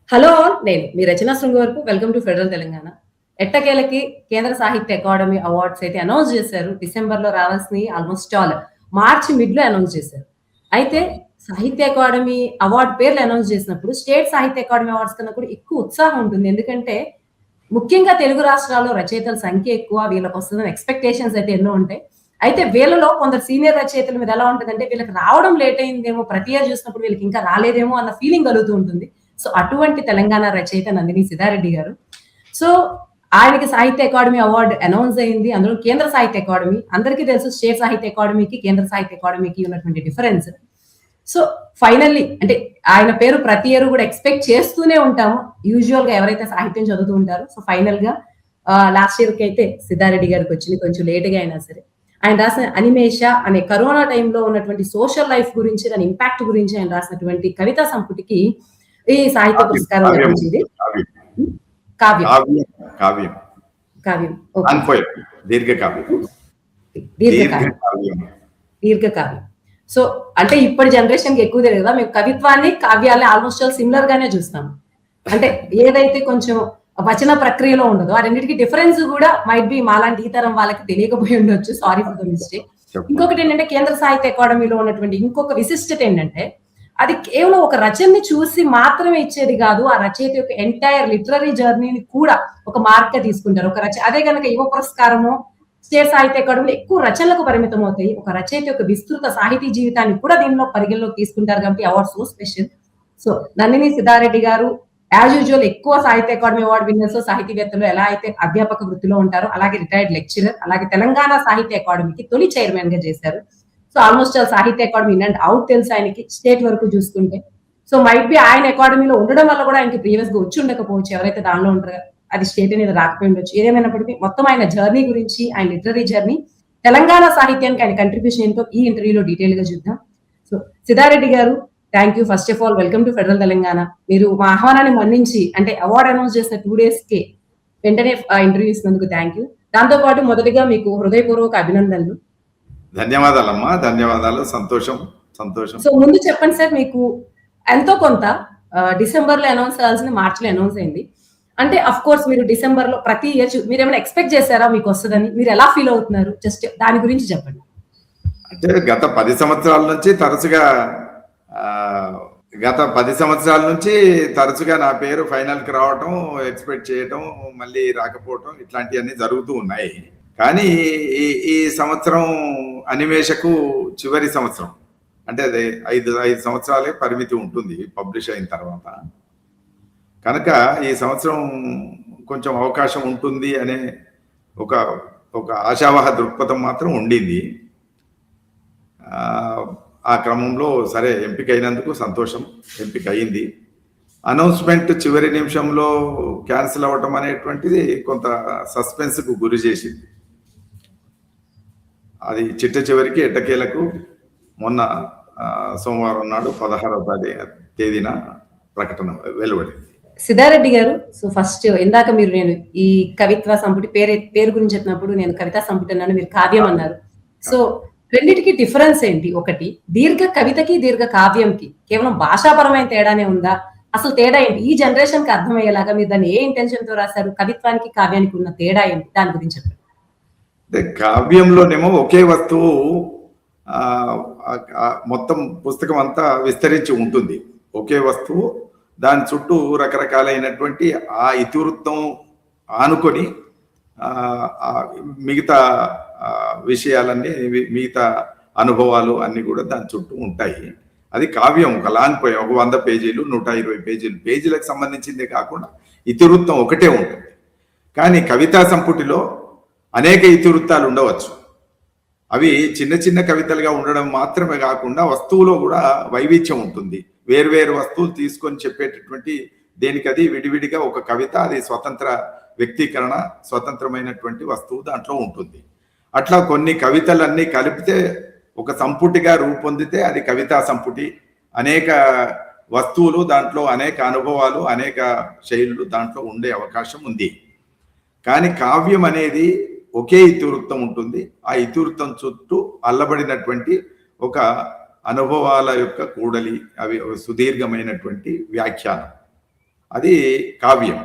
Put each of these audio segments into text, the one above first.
Hello! నేను మీ Rachana Srungavarapu. Welcome to federal Telangana. ఎట్టకేలకి కేంద్ర సాహిత్య అకాడమీ అవార్డ్స్ అయితే అనౌన్స్ చేశారు. డిసెంబర్‌లో రావాల్సినయి ఆల్‌మోస్ట్ ఆల్ మార్చి మిడ్‌లో అనౌన్స్ చేశారు. అయితే సాహిత్య అకాడమీ అవార్డ్ పేర్లు అనౌన్స్ చేసినప్పుడు స్టేట్ సాహిత్య అకాడమీ అవార్డ్స్ కన్నా కూడా ఎక్కువ ఉత్సాహం ఉంటుంది. ఎందుకంటే ముఖ్యంగా తెలుగు రాష్ట్రాల్లో రచయితల సంఖ్య ఎక్కువ. వీళ్ళకొస్తుందని ఎక్స్‌పెక్టేషన్స్ అయితే ఎన్నో ఉంటాయి. అయితే వీళ్ళలో కొందరు సీనియర్ రచయితల మీద ఎలా ఉంటదంటే వీళ్ళకి రావడం లేట్ అయిందేమో, ప్రతి ఇయర్ చూసినప్పుడు వీళ్ళకి ఇంకా రాలేదేమో అన్న ఫీలింగ్ కలుగుతూ ఉంటుంది. సో అటువంటి తెలంగాణ రచయిత నందిని సిద్ధారెడ్డి గారు. సో ఆయనకి సాహిత్య అకాడమీ అవార్డ్ అనౌన్స్ అయింది. అందులో కేంద్ర సాహిత్య అకాడమీ. అందరికీ తెలుసు స్టేట్ సాహిత్య అకాడమీకి, కేంద్ర సాహిత్య అకాడమీకి ఉన్నటువంటి డిఫరెన్స్. సో ఫైనల్లీ అంటే ఆయన పేరు ప్రతి ఇయర్ కూడా ఎక్స్‌పెక్ట్ చేస్తూనే ఉంటాము. యూజువల్‌గా ఎవరైతే సాహిత్యం చదువుతూ ఉంటారో. సో ఫైనల్‌గా లాస్ట్ ఇయర్‌కి అయితే సిద్ధారెడ్డి గారికొచ్చింది. కొంచెం లేట్‌గా అయినా సరే. ఆయన రాసిన అనిమేష అనే కరోనా టైంలో ఉన్నటువంటి సోషల్ లైఫ్ గురించి, దాని ఇంపాక్ట్ గురించి ఆయన రాసినటువంటి కవితా సంపుటికి ఈ సాహిత్య పురస్కారం లభించింది. కావ్యం. కావ్యం. కావ్యం. దీర్ఘకావ్యం. దీర్ఘకావ్యం. సో అంటే ఇప్పటి జనరేషన్‌కి ఎక్కువ తెలియదు కదా! మేము కవిత్వాన్ని, కావ్యాల్ని ఆల్‌మోస్ట్ ఆల్ సిమిలర్ గానే చూస్తాం. అంటే ఏదైతే కొంచెం వచన ప్రక్రియలో ఉండదో ఆ రెండిటికి డిఫరెన్స్ కూడా మైట్ బి మాలాంటి ఈ తరం వాళ్ళకి తెలియకపోయి ఉండొచ్చు. Sorry for the mistake. ఇంకొకటి ఏంటంటే కేంద్ర సాహిత్య అకాడమీలో ఉన్నటువంటి ఇంకొక విశిష్టత ఏంటంటే అది కేవలం ఒక రచనని చూసి మాత్రమే ఇచ్చేది కాదు. ఆ రచయిత యొక్క ఎంటైర్ లిటరరీ జర్నీని కూడా ఒక మార్క్ గా తీసుకుంటారు. అదే గనక యువ పురస్కారము, స్టేట్ సాహిత్య అకాడమీలో ఎక్కువ రచనలకు పరిమితం అవుతాయి. ఒక రచయిత యొక్క విస్తృత సాహితీ జీవితాన్ని కూడా దీనిలో పరిగణలోకి తీసుకుంటారు కాబట్టి award so special. So Nandini Siddhareddy గారు యాజ్ యూజువల్ ఎక్కువ సాహిత్య అకాడమీ అవార్డు విన్నర్స్, సాహితీవేత్తలు ఎలా అయితే అధ్యాపక వృత్తిలో ఉంటారో అలాగే రిటైర్డ్ లెక్చరర్, అలాగే తెలంగాణ సాహిత్య అకాడమీకి తొలి చైర్మన్ గా చేశారు. సో ఆల్మోస్ట్ సాహిత్య అకాడమీ ఇన్ అండ్ అవుట్ తెలుసు ఆయనకి, స్టేట్ వరకు చూసుకుంటే. సో మైట్ బి ఆయన అకాడమీలో ఉండడం వల్ల కూడా ఆయనకి ప్రీవియస్ గా వచ్చి ఉండకపోవచ్చు. ఎవరైతే దానిలో ఉంటారో అది స్టేట్ అనేది రాకపోయి ఉండొచ్చు. ఏదేమైనప్పటికీ మొత్తం ఆయన జర్నీ గురించి, ఆయన లిటరరీ జర్నీ, తెలంగాణ సాహిత్యానికి ఆయన కంట్రిబ్యూషన్ ఏంటో ఈ ఇంటర్వ్యూలో డీటెయిల్ గా చూద్దాం. సో సిద్ధారెడ్డి గారు, thank you. First of all welcome to federal Telangana. మీరు మా ఆహ్వానాన్ని మన్నించి అంటే అవార్డు అనౌన్స్ చేసిన 2 days కే వెంటనే ఇంటర్వ్యూ ఇస్తున్నందుకు థ్యాంక్ యూ. దాంతో పాటు మొదటిగా మీకు హృదయపూర్వక అభినందనలు. ధన్యవాదాలమ్మా. ధన్యవాదాలు. సంతోషం. సో ముందు చెప్పండి సార్, మీకు ఎంతో కొంత డిసెంబర్ లో అనౌన్స్ అవ్వాల్సింది మార్చిలో అనౌన్స్ అయింది. అంటే అఫ్ కోర్స్ మీరు డిసెంబర్ లో ప్రతి ఇయర్ మీరు ఏమైనా ఎక్స్పెక్ట్ చేశారా మీకు వస్తుందని? మీరు ఎలా ఫీల్ అవుతున్నారు? జస్ట్ దాని గురించి చెప్పండి. అంటే గత 10 సంవత్సరాల నుంచి తరచుగా నా పేరు ఫైనల్ కి రావటం, ఎక్స్పెక్ట్ చేయటం, మళ్ళీ రాకపోవటం ఇట్లాంటివన్నీ జరుగుతూ ఉన్నాయి. కానీ ఈ సంవత్సరం అనిమేషకు చివరి సంవత్సరం, అంటే అది 5 సంవత్సరాలే పరిమితి ఉంటుంది పబ్లిష్ అయిన తర్వాత. కనుక ఈ సంవత్సరం కొంచెం అవకాశం ఉంటుంది అనే ఒక ఆశావహ దృక్పథం మాత్రం ఉండింది. ఆ క్రమంలో సరే ఎంపిక అయినందుకు సంతోషం. ఎంపిక అయింది. అనౌన్స్మెంట్ చివరి నిమిషంలో క్యాన్సిల్ అవ్వటం అనేటువంటిది కొంత సస్పెన్స్ కు గురి చేసింది. అది చివరికి ఎట్టకేలకు మొన్న సోమవారం నాడు 16వ తేదీన ప్రకటన వెలువడింది. సిద్ధారెడ్డి గారు, సో ఫస్ట్ ఇందాక మీరు నేను ఈ కవిత్వ సంపుటి పేరు గురించి చెప్పినప్పుడు నేను కవితా సంపుటి అన్నాను, మీరు కావ్యం అన్నారు. సో రెండింటికి డిఫరెన్స్ ఏంటి? ఒకటి దీర్ఘ కవితకి, దీర్ఘ కావ్యంకి కేవలం భాషాపరమైన తేడానే ఉందా? అసలు తేడా ఏంటి? ఈ జనరేషన్ కి అర్థమయ్యేలాగా మీరు దాన్ని ఏ ఇంటెన్షన్ తో రాశారు? కవిత్వానికి, కావ్యానికి ఉన్న తేడా ఏంటి? దాని గురించి చెప్పండి. కావ్యంలోనేమో ఒకే వస్తువు మొత్తం పుస్తకం అంతా విస్తరించి ఉంటుంది. ఒకే వస్తువు, దాని చుట్టూ రకరకాలైనటువంటి ఆ ఇతివృత్తం ఆనుకొని మిగతా విషయాలన్నీ, మిగతా అనుభవాలు అన్ని కూడా దాని చుట్టూ ఉంటాయి. అది కావ్యం. ఒక లాంగ్ పోయి 100 పేజీలు, 120 పేజీలకు సంబంధించిందే కాకుండా ఇతివృత్తం ఒకటే ఉంటుంది. కానీ కవితా సంపుటిలో అనేక ఇతివృత్తాలు ఉండవచ్చు. అవి చిన్న చిన్న కవితలుగా ఉండడం మాత్రమే కాకుండా వస్తువులో కూడా వైవిధ్యం ఉంటుంది. వేర్వేరు వస్తువులు తీసుకొని చెప్పేటటువంటి దేనికది విడివిడిగా ఒక కవిత, అది స్వతంత్ర వ్యక్తీకరణ, స్వతంత్రమైనటువంటి వస్తువు దాంట్లో ఉంటుంది. అట్లా కొన్ని కవితలన్నీ కలిపితే ఒక సంపుటిగా రూపొందితే అది కవితా సంపుటి. అనేక వస్తువులు దాంట్లో, అనేక అనుభవాలు, అనేక శైలులు దాంట్లో ఉండే అవకాశం ఉంది. కానీ కావ్యం అనేది ఒకే ఇతివృత్తం ఉంటుంది. ఆ ఇతివృత్తం చుట్టూ అల్లబడినటువంటి ఒక అనుభవాల యొక్క కూడలి, అవి సుదీర్ఘమైనటువంటి వ్యాఖ్యానం. అది కావ్యం.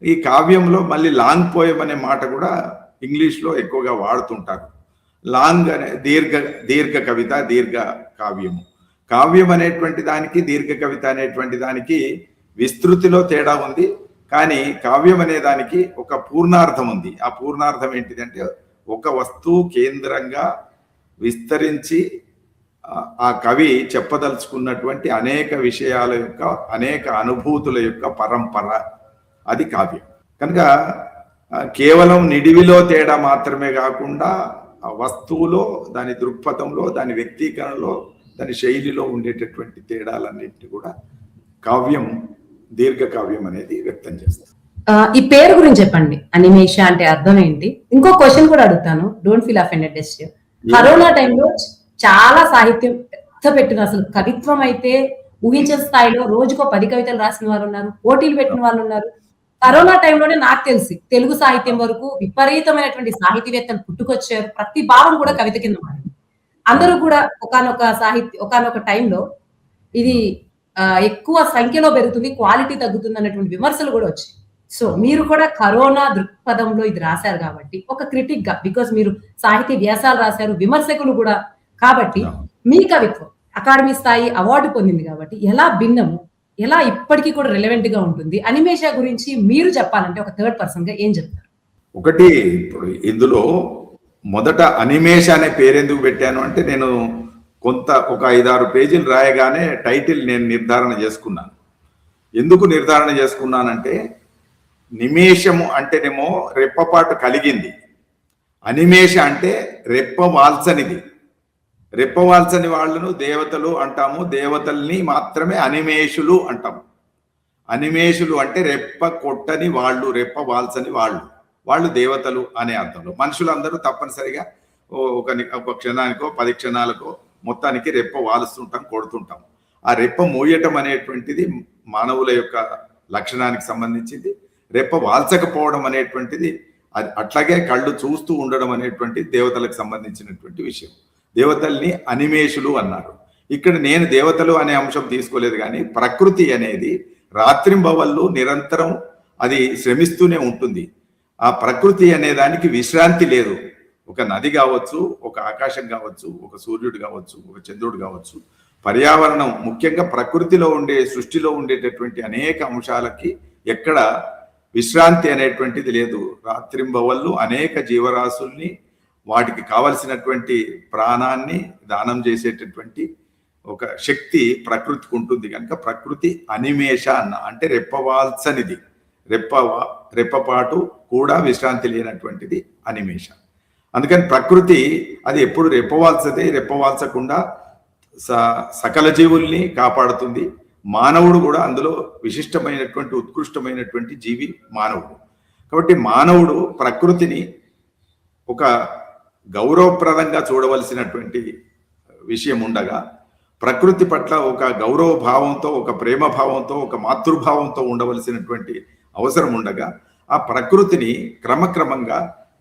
ఈ కావ్యంలో మళ్ళీ లాంగ్ పోయం అనే మాట కూడా ఇంగ్లీష్లో ఎక్కువగా వాడుతుంటారు. లాంగ్ అనే దీర్ఘ కవిత, దీర్ఘ కావ్యము. కావ్యం అనేటువంటి దానికి, దీర్ఘ కవిత అనేటువంటి దానికి విస్తృతిలో తేడా ఉంది. కానీ కావ్యం అనే దానికి ఒక పూర్ణార్థం ఉంది. ఆ పూర్ణార్థం ఏంటిదంటే ఒక వస్తువు కేంద్రంగా విస్తరించి ఆ కవి చెప్పదలుచుకున్నటువంటి అనేక విషయాల యొక్క, అనేక అనుభూతుల యొక్క పరంపర, అది కావ్యం. కనుక కేవలం నిడివిలో తేడా మాత్రమే కాకుండా ఆ వస్తువులో, దాని దృక్పథంలో, దాని వ్యక్తీకరణలో, దాని శైలిలో ఉండేటటువంటి తేడాలన్నింటినీ కూడా కావ్యం, దీర్ఘ కావ్యం అనేది వ్యక్తం చేస్తుంది. ఈ పేరు గురించి చెప్పండి, అనిమేష అంటే అర్థం ఏంటి? ఇంకో క్వశ్చన్ కూడా అడుగుతాను, don't feel offended just. Corona టైంలో చాలా సాహిత్యం పెద్ద పెట్టిన, అసలు కవిత్వం అయితే ఊహించే స్థాయిలో రోజుకో 10 కవితలు రాసిన వారు ఉన్నారు, పోటీలు పెట్టిన వాళ్ళు ఉన్నారు. కరోనా టైంలోనే నాకు తెలిసి తెలుగు సాహిత్యం వరకు విపరీతమైనటువంటి సాహితీవేత్తలు పుట్టుకొచ్చారు. ప్రతి భావం కూడా కవిత కింద మారింది. అందరూ కూడా ఒకానొక టైంలో ఇది ఎక్కువ సంఖ్యలో పెరుగుతుంది, క్వాలిటీ తగ్గుతుంది అన్నటువంటి విమర్శలు కూడా వచ్చాయి. సో మీరు కూడా కరోనా దృక్పథంలో ఇది రాశారు కాబట్టి, ఒక క్రిటిక్ గా, బికాస్ మీరు సాహితీ వ్యాసాలు రాశారు, విమర్శకులు కూడా కాబట్టి, మీ కవిత్వం అకాడమీ స్థాయి అవార్డు పొందింది కాబట్టి ఎలా భిన్నము, ఎలా ఇప్పటికీ కూడా రిలవెంట్ గా ఉంటుంది? అనిమేష గురించి మీరు చెప్పాలంటే ఒక థర్డ్ పర్సన్ గా ఏం చెప్తారు? ఒకటి, ఇప్పుడు ఇందులో మొదట అనిమేష అనే పేరు ఎందుకు పెట్టాను అంటే, నేను ఒక 5-6 పేజీలు రాయగానే టైటిల్ నేను నిర్ధారణ చేసుకున్నాను. ఎందుకు నిర్ధారణ చేసుకున్నానంటే, నిమేషము అంటేనేమో రెప్పపాటు కలిగింది, అనిమేష అంటే రెప్పవాల్సనిది. రెప్పవాల్సని వాళ్ళను దేవతలు అంటాము, దేవతల్ని మాత్రమే అనిమేషులు అంటాము. అనిమేషులు అంటే రెప్ప కొట్టని వాళ్ళు, రెప్పవాల్సని వాళ్ళు దేవతలు అనే అర్థంలో. మనుషులందరూ తప్పనిసరిగా ఒక క్షణానికో 10 క్షణాలకో మొత్తానికి రెప్ప వాలుస్తుంటాం, కొడుతుంటాం. ఆ రెప్ప మూయటం అనేటువంటిది మానవుల యొక్క లక్షణానికి సంబంధించింది. రెప్ప వాల్చకపోవడం అనేటువంటిది, అట్లాగే కళ్ళు చూస్తూ ఉండడం అనేటువంటిది దేవతలకు సంబంధించినటువంటి విషయం. దేవతల్ని అనిమేషులు అన్నారు. ఇక్కడ నేను దేవతలు అనే అంశం తీసుకోలేదు, కానీ ప్రకృతి అనేది రాత్రింబవళ్ళు నిరంతరం అది శ్రమిస్తూనే ఉంటుంది. ఆ ప్రకృతి అనే దానికి విశ్రాంతి లేదు. ఒక నది కావచ్చు, ఒక ఆకాశం కావచ్చు, ఒక సూర్యుడు కావచ్చు, ఒక చంద్రుడు కావచ్చు, పర్యావరణం, ముఖ్యంగా ప్రకృతిలో ఉండే, సృష్టిలో ఉండేటటువంటి అనేక అంశాలకి ఎక్కడ విశ్రాంతి అనేటువంటిది లేదు. రాత్రింబవళ్ళు అనేక జీవరాశుల్ని, వాటికి కావలసినటువంటి ప్రాణాన్ని దానం చేసేటటువంటి ఒక శక్తి ప్రకృతికి ఉంటుంది. కనుక ప్రకృతి అనిమేష అంటే రెప్పవాల్సనిది, రెప్పపాటు కూడా విశ్రాంతి లేనటువంటిది అనిమేష. అందుకని ప్రకృతి అది ఎప్పుడు రెప్పవాల్చకుండా సకల జీవుల్ని కాపాడుతుంది. మానవుడు కూడా అందులో విశిష్టమైనటువంటి, ఉత్కృష్టమైనటువంటి జీవి మానవుడు. కాబట్టి మానవుడు ప్రకృతిని ఒక గౌరవప్రదంగా చూడవలసినటువంటి విషయం ఉండగా, ప్రకృతి పట్ల ఒక గౌరవ భావంతో, ఒక ప్రేమ భావంతో, ఒక మాతృభావంతో ఉండవలసినటువంటి అవసరం ఉండగా, ఆ ప్రకృతిని క్రమక్రమంగా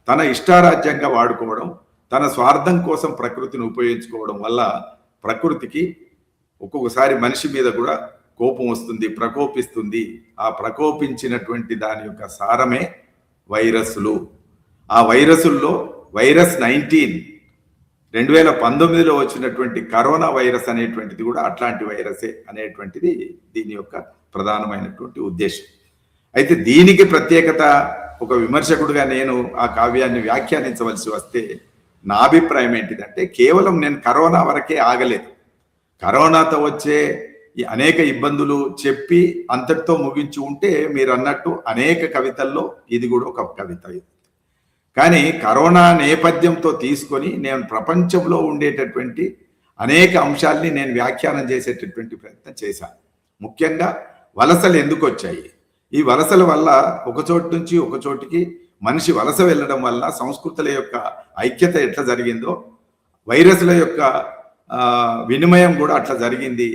తన ఇష్టారాజ్యంగా వాడుకోవడం, తన స్వార్థం కోసం ప్రకృతిని ఉపయోగించుకోవడం వల్ల ప్రకృతికి ఒక్కొక్కసారి మనిషి మీద కూడా కోపం వస్తుంది, ప్రకోపిస్తుంది. ఆ ప్రకోపించినటువంటి దాని యొక్క సారమే వైరస్లు. ఆ వైరస్ల్లో వైరస్ 19 2019లో వచ్చినటువంటి కరోనా వైరస్ అనేటువంటిది కూడా అట్లాంటి వైరసే అనేటువంటిది దీని యొక్క ప్రధానమైనటువంటి ఉద్దేశం. అయితే దీనికి ప్రత్యేకత, ఒక విమర్శకుడిగా నేను ఆ కావ్యాన్ని వ్యాఖ్యానించవలసి వస్తే నా అభిప్రాయం ఏంటిదంటే, కేవలం నేను కరోనా వరకే ఆగలేదు. కరోనాతో వచ్చే ఈ అనేక ఇబ్బందులు చెప్పి అంతటితో ముగించి ఉంటే మీరు అన్నట్టు అనేక కవితల్లో ఇది కూడా ఒక కవిత. కానీ కరోనా నేపథ్యంతో తీసుకొని నేను ప్రపంచంలో ఉండేటటువంటి అనేక అంశాల్ని నేను వ్యాఖ్యానం చేసేటటువంటి ప్రయత్నం చేశాను. ముఖ్యంగా వలసలు ఎందుకు వచ్చాయి, ఈ వలసల వల్ల ఒక చోటు నుంచి ఒక చోటికి మనిషి వలస వెళ్ళడం వల్ల సంస్కృతుల యొక్క ఐక్యత ఎట్లా జరిగిందో, వైరస్ల యొక్క వినిమయం కూడా అట్లా జరిగింది.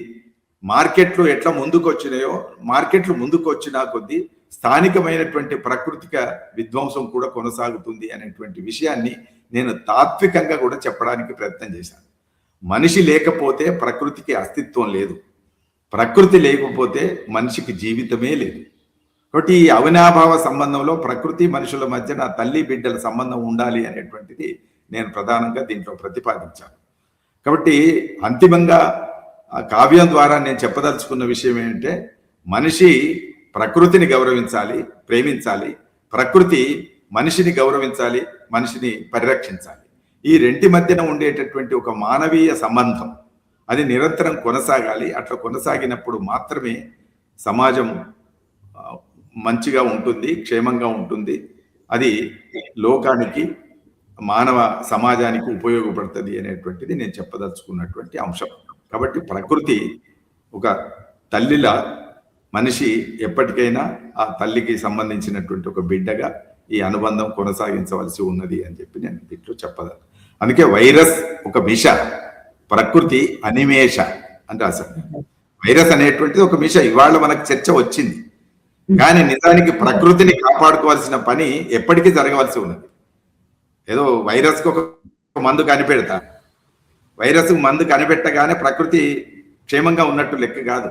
మార్కెట్లు ఎట్లా ముందుకు వచ్చినాయో, మార్కెట్లు ముందుకు వచ్చినా కొద్దీ స్థానికమైనటువంటి ప్రాకృతిక విధ్వంసం కూడా కొనసాగుతుంది అనేటువంటి విషయాన్ని నేను తాత్వికంగా కూడా చెప్పడానికి ప్రయత్నం చేశాను. మనిషి లేకపోతే ప్రకృతికి అస్తిత్వం లేదు. ప్రకృతి లేకపోతే మనిషికి జీవితమే లేదు. కాబట్టి ఈ అవినాభావ సంబంధంలో ప్రకృతి మనుషుల మధ్యన తల్లి బిడ్డల సంబంధం ఉండాలి అనేటువంటిది నేను ప్రధానంగా దీంట్లో ప్రతిపాదించాను. కాబట్టి అంతిమంగా ఆ కావ్యం ద్వారా నేను చెప్పదలుచుకున్న విషయం ఏంటంటే, మనిషి ప్రకృతిని గౌరవించాలి, ప్రేమించాలి, ప్రకృతి మనిషిని గౌరవించాలి, మనిషిని పరిరక్షించాలి. ఈ రెంటి మధ్యన ఉండేటటువంటి ఒక మానవీయ సంబంధం అది నిరంతరం కొనసాగాలి. అట్లా కొనసాగినప్పుడు మాత్రమే సమాజం మంచిగా ఉంటుంది, క్షేమంగా ఉంటుంది. అది లోకానికి, మానవ సమాజానికి ఉపయోగపడుతుంది అనేటువంటిది నేను చెప్పదలుచుకున్నటువంటి అంశం. కాబట్టి ప్రకృతి ఒక తల్లిలా, మనిషి ఎప్పటికైనా ఆ తల్లికి సంబంధించినటువంటి ఒక బిడ్డగా ఈ అనుబంధం కొనసాగించవలసి ఉన్నది అని చెప్పి నేను దీంట్లో చెప్పదాను. అందుకే వైరస్ ఒక విష, ప్రకృతి అనిమేష అంటే అసలు వైరస్ అనేటువంటిది ఒక విష. ఇవాళ మనకు చర్చ వచ్చింది, కానీ నిజానికి ప్రకృతిని కాపాడుకోవాల్సిన పని ఎప్పటికీ జరగవలసి ఉన్నది. ఏదో వైరస్కి ఒక మందు కనిపెడతా, వైరస్ మందు కనిపెట్టగానే ప్రకృతి క్షేమంగా ఉన్నట్టు లెక్క కాదు.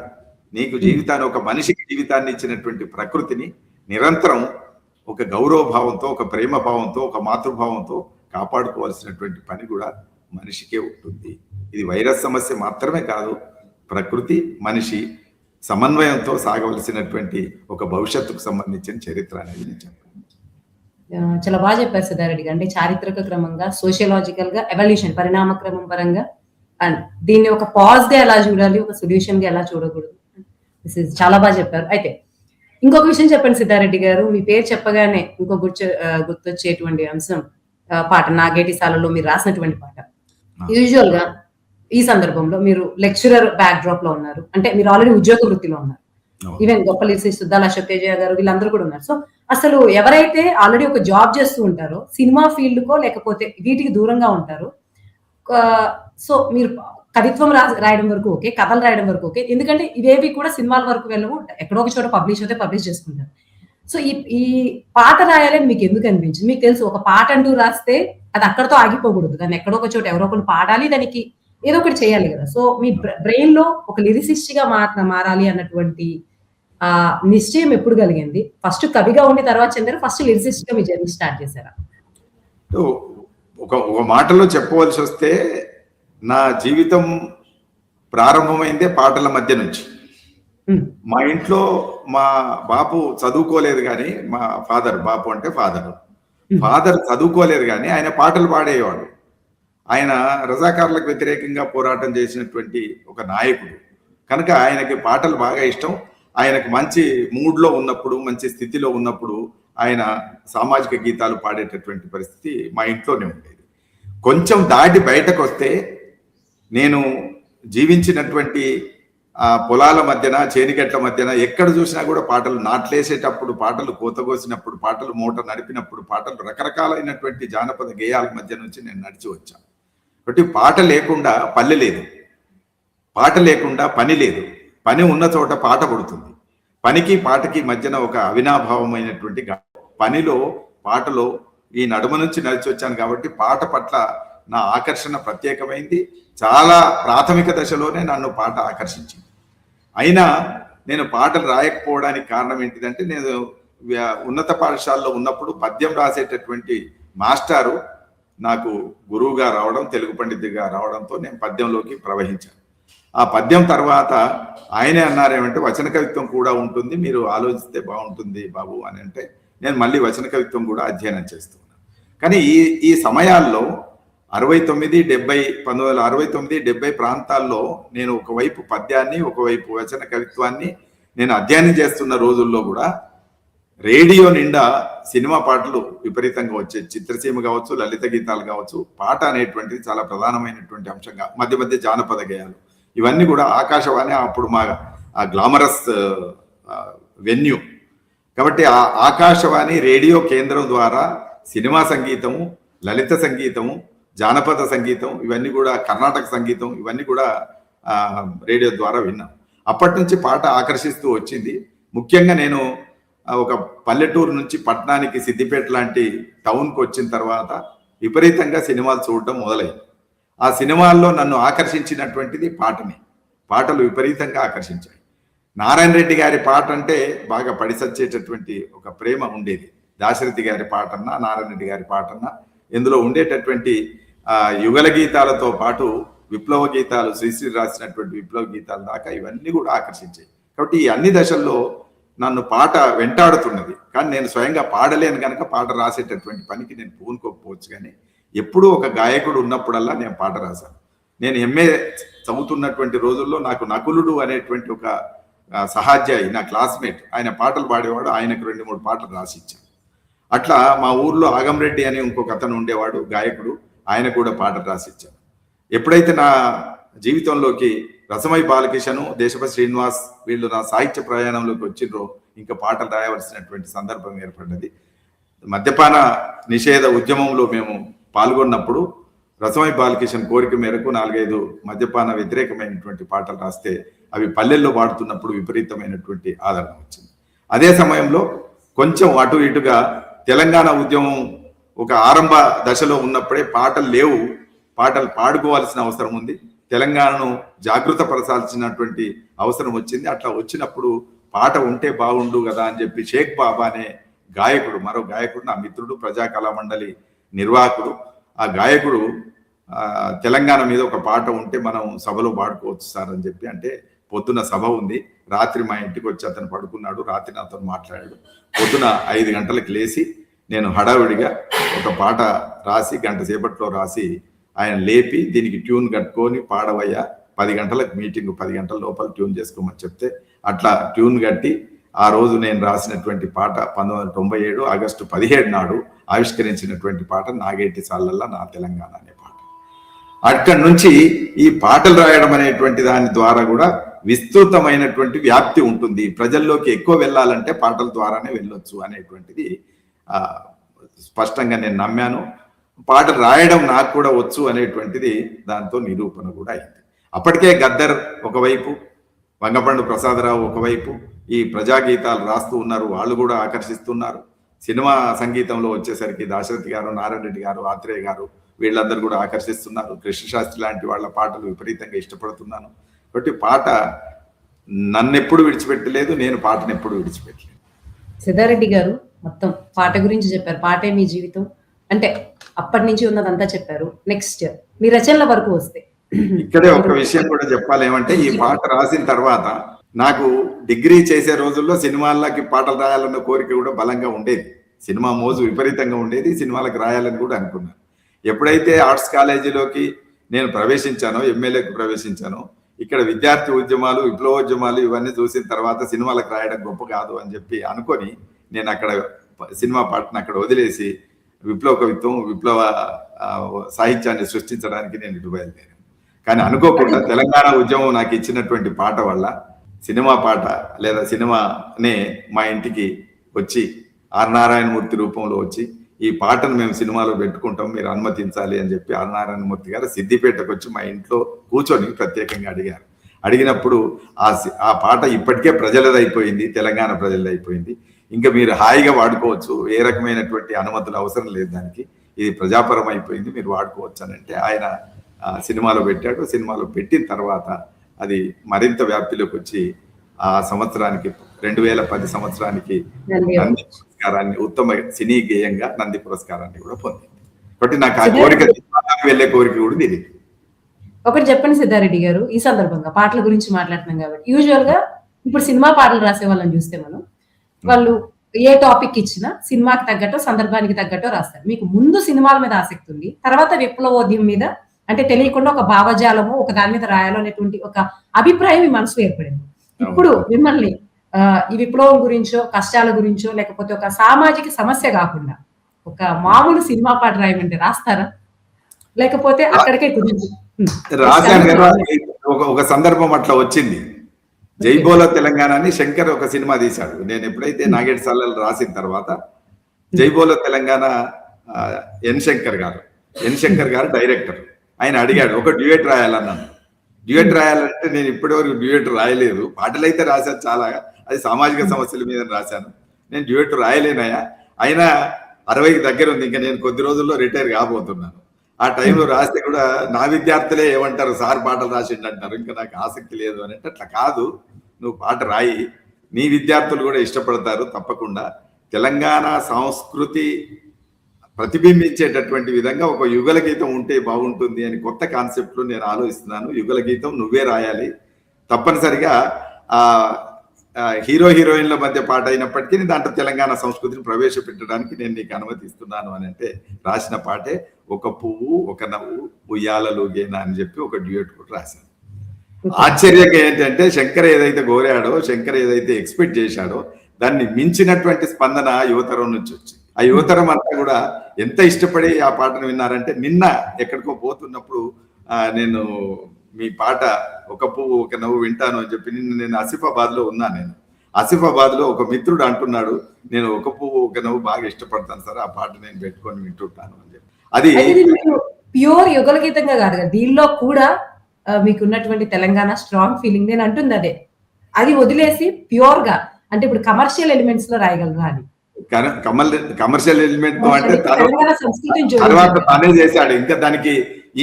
నీకు జీవితాన్ని, ఒక మనిషికి జీవితాన్ని ఇచ్చినటువంటి ప్రకృతిని నిరంతరం ఒక గౌరవభావంతో, ఒక ప్రేమ భావంతో, ఒక మాతృభావంతో కాపాడుకోవాల్సినటువంటి పని కూడా మనిషికే ఉంటుంది. ఇది వైరస్ సమస్య మాత్రమే కాదు, ప్రకృతి మనిషి సమన్వయంతో సాగవలసినటువంటి ఒక భవిష్యత్తుకు సంబంధించిన చరిత్ర అనేది నేను చెప్పాను. చాలా బాగా చెప్పారు సిద్ధారెడ్డి గారు. అంటే చారిత్రక క్రమంగా, సోషియలాజికల్ గా, ఎవల్యూషన్ పరిణామ క్రమం పరంగా, అండ్ దీన్ని ఒక పాజ్ గా ఎలా చూడాలి, ఒక సొల్యూషన్ గా ఎలా చూడకూడదు, చాలా బాగా చెప్పారు. అయితే ఇంకొక విషయం చెప్పండి సిద్ధారెడ్డి గారు, మీ పేరు చెప్పగానే ఇంకో గుర్తొచ్చేటువంటి అంశం పాట, నాగేటి సాలలో మీరు రాసినటువంటి పాట. యూజువల్ గా ఈ సందర్భంలో మీరు లెక్చరర్ బ్యాక్ డ్రాప్ లో ఉన్నారు, అంటే మీరు ఆల్రెడీ ఉద్యోగ వృత్తిలో ఉన్నారు. ఈవెన్ గొప్ప లిరిసిస్ట్ సుద్దాల అశోక్ తేజ గారు వీళ్ళందరూ కూడా ఉన్నారు. సో అసలు ఎవరైతే ఆల్రెడీ ఒక జాబ్ చేస్తూ ఉంటారో, సినిమా ఫీల్డ్ కో లేకపోతే వీటికి దూరంగా ఉంటారు, సో మీరు కవిత్వం రాయడం వరకు ఓకే, కథలు రాయడం వరకు ఓకే, ఎందుకంటే ఇవేవి కూడా సినిమాల వరకు వెళ్ళవు, ఎక్కడో ఒక చోట పబ్లిష్ అయితే పబ్లిష్ చేసుకుంటారు. సో ఈ పాట రాయాలని మీకు ఎందుకు అనిపించింది? మీకు తెలుసు, ఒక పాట అంటూ రాస్తే అది అక్కడతో ఆగిపోకూడదు, దాన్ని ఎక్కడో ఒక చోట ఎవరో ఒకరు పాడాలి, దానికి ఏదో ఒకటి చేయాలి కదా. సో మీ బ్రెయిన్ లో ఒక లిరిసిస్ట్ గా మారాలి అన్నటువంటి ఆ నిశ్చయం ఎప్పుడు కలిగింది? ఫస్ట్ కవిగా ఉండి తర్వాత చెందారు, ఫస్ట్ లిరిసిస్ట్ గా మీ జర్నీ స్టార్ట్ చేశారా? ఒక మాటలో చెప్పవలసి వస్తే, నా జీవితం ప్రారంభమైందే పాటల మధ్య నుంచి. మా ఇంట్లో మా బాపు చదువుకోలేదు, కానీ మా ఫాదర్, బాపు అంటే ఫాదర్ చదువుకోలేదు, కానీ ఆయన పాటలు పాడేవాడు. ఆయన రజాకారులకు వ్యతిరేకంగా పోరాటం చేసినటువంటి ఒక నాయకుడు కనుక ఆయనకి పాటలు బాగా ఇష్టం. ఆయనకు మంచి మూడ్లో ఉన్నప్పుడు, మంచి స్థితిలో ఉన్నప్పుడు ఆయన సామాజిక గీతాలు పాడేటటువంటి పరిస్థితి మా ఇంట్లోనే ఉండేది. కొంచెం దాటి బయటకు వస్తే, నేను జీవించినటువంటి ఆ పొలాల మధ్యన, చేనిగట్ల మధ్యన ఎక్కడ చూసినా కూడా పాటలు, నాట్లేసేటప్పుడు పాటలు, కోతకోసినప్పుడు పాటలు, మూట నడిపినప్పుడు పాటలు, రకరకాలైనటువంటి జానపద గేయాల మధ్య నుంచి నేను నడిచి వచ్చాను. కాబట్టి పాట లేకుండా పల్లె లేదు, పాట లేకుండా పని లేదు, పని ఉన్న చోట పాట పుడుతుంది. పనికి పాటకి మధ్యన ఒక అవినాభావమైనటువంటి పనిలో, పాటలో ఈ నడుమ నుంచి నడిచి వచ్చాను. కాబట్టి పాట పట్ల నా ఆకర్షణ ప్రత్యేకమైంది. చాలా ప్రాథమిక దశలోనే నన్ను పాట ఆకర్షించింది. అయినా నేను పాటలు రాయకపోవడానికి కారణం ఏంటిదంటే, నేను ఉన్నత పాఠశాలలో ఉన్నప్పుడు పద్యం రాసేటటువంటి మాస్టారు నాకు గురువుగా రావడం, తెలుగు పండితుడిగా రావడంతో నేను పద్యంలోకి ప్రవహించాను. ఆ పద్యం తర్వాత ఆయనే అన్నారేమంటే, వచన కవిత్వం కూడా ఉంటుంది, మీరు ఆలోచిస్తే బాగుంటుంది బాబు అని అంటే, నేను మళ్ళీ వచన కవిత్వం కూడా అధ్యయనం చేస్తున్నాను. కానీ ఈ సమయాల్లో 69, 70, 1969, 70 ప్రాంతాల్లో నేను ఒకవైపు పద్యాన్ని, ఒకవైపు వచన కవిత్వాన్ని నేను అధ్యయనం చేస్తున్న రోజుల్లో కూడా రేడియో నిండా సినిమా పాటలు విపరీతంగా వచ్చేది. చిత్రసీమ కావచ్చు, లలిత గీతాలు కావచ్చు, పాట అనేటువంటిది చాలా ప్రధానమైనటువంటి అంశంగా, మధ్య మధ్య జానపద గేయాలు, ఇవన్నీ కూడా ఆకాశవాణి అప్పుడు మా గ్లామరస్ వెన్యూ. కాబట్టి ఆ ఆకాశవాణి రేడియో కేంద్రం ద్వారా సినిమా సంగీతము, లలిత సంగీతము, జానపద సంగీతం, ఇవన్నీ కూడా కర్ణాటక సంగీతం, ఇవన్నీ కూడా రేడియో ద్వారా విన్నాం. అప్పటి నుంచి పాట ఆకర్షిస్తూ వచ్చింది. ముఖ్యంగా నేను ఒక పల్లెటూరు నుంచి పట్టణానికి, సిద్దిపేట లాంటి టౌన్కి వచ్చిన తర్వాత విపరీతంగా సినిమాలు చూడటం మొదలైంది. ఆ సినిమాల్లో నన్ను ఆకర్షించినటువంటిది పాటలు విపరీతంగా ఆకర్షించాయి. నారాయణ రెడ్డి గారి పాట అంటే బాగా పడిసచ్చేటటువంటి ఒక ప్రేమ ఉండేది. దాశరథి గారి పాటన్నా, నారాయణ రెడ్డి గారి పాటన్నా ఇందులో ఉండేటటువంటి యుగల గీతాలతో పాటు విప్లవ గీతాలు, శ్రీశ్రీ రాసినటువంటి విప్లవ గీతాల దాకా ఇవన్నీ కూడా ఆకర్షించాయి. కాబట్టి ఈ అన్ని దశల్లో నన్ను పాట వెంటాడుతున్నది. కానీ నేను స్వయంగా పాడలేను కనుక పాట రాసేటటువంటి పనికి నేను పూనుకోకపోవచ్చు. కానీ ఎప్పుడూ ఒక గాయకుడు ఉన్నప్పుడల్లా నేను పాట రాశాను. నేను ఎంఏ చదువుతున్నటువంటి రోజుల్లో నాకు నకులుడు అనేటువంటి ఒక సహాధ్యాయి, నా క్లాస్మేట్, ఆయన పాటలు పాడేవాడు. ఆయనకు 2-3 పాటలు రాసిచ్చాను. అట్లా మా ఊర్లో ఆగంరెడ్డి అని ఇంకొక అతను ఉండేవాడు, గాయకుడు, ఆయన కూడా పాటలు రాసిచ్చాను. ఎప్పుడైతే నా జీవితంలోకి రసమై బాలకిషన్, దేశపతి శ్రీనివాస్ వీళ్ళు నా సాహిత్య ప్రయాణంలోకి వచ్చిండ్రో ఇంకా పాటలు రాయవలసినటువంటి సందర్భం ఏర్పడ్డది. మద్యపాన నిషేధ ఉద్యమంలో మేము పాల్గొన్నప్పుడు రసమై బాలకిషన్ కోరిక మేరకు 4-5 మద్యపాన వ్యతిరేకమైనటువంటి పాటలు రాస్తే అవి పల్లెల్లో పాడుతున్నప్పుడు విపరీతమైనటువంటి ఆదరణ వచ్చింది. అదే సమయంలో కొంచెం అటు ఇటుగా తెలంగాణ ఉద్యమం ఒక ఆరంభ దశలో ఉన్నప్పుడే పాటలు లేవు, పాటలు పాడుకోవాల్సిన అవసరం ఉంది, తెలంగాణను జాగృత పరచాల్సినటువంటి అవసరం వచ్చింది. అట్లా వచ్చినప్పుడు పాట ఉంటే బాగుండు కదా అని చెప్పి షేక్ బాబా అనే గాయకుడు, మరో గాయకుడు, నా మిత్రుడు, ప్రజా కళా మండలి నిర్వాహకుడు, ఆ గాయకుడు తెలంగాణ మీద ఒక పాట ఉంటే మనం సభలో పాడుకోవచ్చు సార్ అని చెప్పి అంటే, పొద్దున సభ ఉంది, రాత్రి మా ఇంటికి వచ్చి అతను పడుకున్నాడు, రాత్రి నాతో మాట్లాడాడు. పొద్దున 5 గంటలకు లేచి నేను హడావిడిగా ఒక పాట రాసి గంట సేపట్లో రాసి ఆయన లేపి దీనికి ట్యూన్ కట్టుకొని పాడవయ్యా, 10 గంటలకు మీటింగ్, 10 గంటల లోపల ట్యూన్ చేసుకోమని చెప్తే అట్లా ట్యూన్ కట్టి ఆ రోజు నేను రాసినటువంటి పాట 1997 ఆగస్టు 17 నాడు ఆవిష్కరించినటువంటి పాట నాగేటి సాలల్లా నా తెలంగాణ అనే పాట. అక్కడి నుంచి ఈ పాటలు రాయడం అనేటువంటి దాని ద్వారా కూడా విస్తృతమైనటువంటి వ్యాప్తి ఉంటుంది. ప్రజల్లోకి ఎక్కువ వెళ్ళాలంటే పాటల ద్వారానే వెళ్ళొచ్చు అనేటువంటిది స్పష్టంగా నేను నమ్మాను. పాటలు రాయడం నాకు కూడా వచ్చు అనేటువంటిది దాంతో నిరూపణ కూడా అయింది. అప్పటికే గద్దర్ ఒకవైపు, వంగపండు ప్రసాదరావు ఒకవైపు ఈ ప్రజాగీతాలు రాస్తూ ఉన్నారు, వాళ్ళు కూడా ఆకర్షిస్తున్నారు. సినిమా సంగీతంలో వచ్చేసరికి దాశరథి గారు, నారాయణ రెడ్డి గారు, ఆత్రేయ గారు వీళ్ళందరూ కూడా ఆకర్షిస్తున్నారు. కృష్ణశాస్త్రి లాంటి వాళ్ళ పాటలు విపరీతంగా ఇష్టపడుతున్నాను. కాబట్టి పాట నన్నెప్పుడు విడిచిపెట్టలేదు, నేను పాటను ఎప్పుడు విడిచిపెట్టలేదు. సిద్ధారెడ్డి గారు మొత్తం పాట గురించి చెప్పారు, పాటే మీ జీవితం అంటే అప్పటి నుంచి ఉన్నదంతా చెప్పారు. నెక్స్ట్ మీ రచనల వరకు వస్తే ఇక్కడే ఒక విషయం కూడా చెప్పాలి. ఏమంటే ఈ పాట రాసిన తర్వాత నాకు డిగ్రీ చేసే రోజుల్లో సినిమాలకి పాటలు రాయాలన్న కోరిక కూడా బలంగా ఉండేది. సినిమా మోజు విపరీతంగా ఉండేది, సినిమాలకు రాయాలని కూడా అనుకున్నాను. ఎప్పుడైతే ఆర్ట్స్ కాలేజీలోకి నేను ప్రవేశించానో, ఎమ్మెల్యేకి ప్రవేశించానో, ఇక్కడ విద్యార్థి ఉద్యమాలు, విప్లవోద్యమాలు ఇవన్నీ చూసిన తర్వాత సినిమాలకు రాయడం గొప్ప కాదు అని చెప్పి అనుకొని నేను అక్కడ సినిమా పాటను అక్కడ వదిలేసి విప్లవ కవిత్వం, విప్లవ సాహిత్యాన్ని సృష్టించడానికి నేను ఇటు బయలుదేరాను. కానీ అనుకోకుండా తెలంగాణ ఉద్యమం నాకు ఇచ్చినటువంటి పాట వల్ల సినిమా పాట లేదా సినిమానే మా ఇంటికి వచ్చి ఆర్ నారాయణమూర్తి రూపంలో వచ్చి ఈ పాటను మేము సినిమాలో పెట్టుకుంటాం, మీరు అనుమతించాలి అని చెప్పి ఆర్ నారాయణమూర్తి గారు సిద్దిపేటకు వచ్చి మా ఇంట్లో కూర్చొని ప్రత్యేకంగా అడిగారు. అడిగినప్పుడు ఆ పాట ఇప్పటికే ప్రజలదైపోయింది, తెలంగాణ ప్రజలదైపోయింది, ఇంకా మీరు హాయిగా వాడుకోవచ్చు, ఏ రకమైనటువంటి అనుమతులు అవసరం లేదు, దానికి ఇది ప్రజాపరం అయిపోయింది, మీరు వాడుకోవచ్చు అని అంటే ఆయన సినిమాలో పెట్టాడు. సినిమాలో పెట్టిన తర్వాత అది మరింత వ్యాప్తిలోకి వచ్చి ఆ సంవత్సరానికి 2010 సంవత్సరానికి నంది పురస్కారాన్ని, ఉత్తమ సినీ గేయంగా నంది పురస్కారాన్ని కూడా పొందింది. కాబట్టి నాకు ఆ కోరిక, వెళ్ళే కోరిక కూడా తీరింది. ఒకటి చెప్పండి సిద్ధారెడ్డి గారు, ఈ సందర్భంగా పాటల గురించి మాట్లాడుతున్నాం కాబట్టి యూజువల్ గా ఇప్పుడు సినిమా పాటలు రాసే వాళ్ళని చూస్తే వాళ్ళు ఏ టాపిక్ ఇచ్చినా సినిమాకి తగ్గట్టు, సందర్భానికి తగ్గట్టు రాస్తారు. మీకు ముందు సినిమాల మీద ఆసక్తి ఉంది, తర్వాత విప్లవోద్యమం మీద అంటే తెలియకుండా ఒక భావజాలము, ఒక దాని మీద రాయాలో అనేటువంటి ఒక అభిప్రాయం మీ మనసులో ఏర్పడింది. ఇప్పుడు మిమ్మల్ని ఈ విప్లవం గురించో, కష్టాల గురించో, లేకపోతే ఒక సామాజిక సమస్య కాకుండా ఒక మామూలు సినిమా పాట రాయమంటే రాస్తారా? లేకపోతే అక్కడికే కుదిరింది? రాశాను కదా, ఒక సందర్భం అట్లా వచ్చింది. జైబోలో తెలంగాణ అని శంకర్ ఒక సినిమా తీశాడు. నేను ఎప్పుడైతే నాగేటి సాలల్ రాసిన తర్వాత జైబోలో తెలంగాణ ఎన్ శంకర్ గారు డైరెక్టర్, ఆయన అడిగాడు ఒక డ్యూయట్ రాయాలన్నాను. డ్యూయట్ రాయాలంటే నేను ఇప్పటివరకు డ్యూయట్ రాయలేదు, పాటలు అయితే రాశాను చాలా, అది సామాజిక సమస్యల మీద రాశాను, నేను డ్యూయట్ రాయలేనయా, అయినా 60కి దగ్గర ఉంది, ఇంకా నేను కొద్ది రోజుల్లో రిటైర్ కాబోతున్నాను, ఆ టైంలో రాస్తే కూడా నా విద్యార్థులే ఏమంటారు, సార్ పాటలు రాసిండు అంటారు, ఇంకా నాకు ఆసక్తి లేదు అని అంటే, అట్లా కాదు, నువ్వు పాట రాయి, నీ విద్యార్థులు కూడా ఇష్టపడతారు తప్పకుండా. తెలంగాణ సంస్కృతి ప్రతిబింబించేటటువంటి విధంగా ఒక యుగల గీతం ఉంటే బాగుంటుంది అని కొత్త కాన్సెప్ట్ లో నేను ఆలోచిస్తున్నాను. యుగల గీతం నువ్వే రాయాలి తప్పనిసరిగా. ఆ హీరో హీరోయిన్ల మధ్య పాట అయినప్పటికీ దాంట్లో తెలంగాణ సంస్కృతిని ప్రవేశపెట్టడానికి నేను నీకు అనుమతిస్తున్నాను అని అంటే రాసిన పాటే ఒక పువ్వు ఒక నవ్వు ఉయ్యాలలుగేనా అని చెప్పి ఒక డ్యూయట్ కూడా రాశాను. ఆశ్చర్యంగా ఏంటంటే శంకర్ ఏదైతే కోరాడో, శంకర్ ఏదైతే ఎక్స్పెక్ట్ చేశాడో దాన్ని మించినటువంటి స్పందన యువతరం నుంచి వచ్చింది. ఆ యువతరం అంతా కూడా ఎంత ఇష్టపడి ఆ పాటను విన్నారంటే, నిన్న ఎక్కడికో పోతున్నప్పుడు నేను మీ పాట ఒక పువ్వు ఒక నవ్వు వింటాను అని చెప్పి, నిన్న నేను ఆసిఫాబాద్ లో ఉన్నా. నేను ఆసిఫాబాద్ లో ఒక మిత్రుడు అంటున్నాడు, నేను ఒక పువ్వు ఒక నవ్వు బాగా ఇష్టపడతాను సార్, ఆ పాట నేను పెట్టుకొని వింటుంటాను అని చెప్పి. అది ప్యూర్ యుగల గీతంగా కాదు కదా, దీనిలో కూడా మీకు ఉన్నటువంటి తెలంగాణ స్ట్రాంగ్ ఫీలింగ్ నేను అంటుంది అదే. అది వదిలేసి ప్యూర్ గా అంటే ఇప్పుడు కమర్షియల్ ఎలిమెంట్స్ లో రాయగలరా అని. కమర్షియల్ ఎలిమెంట్ తో అంటే తెలంగాణ సంస్కృతిని తర్వాత తనే చేశాడు. ఇంకా దానికి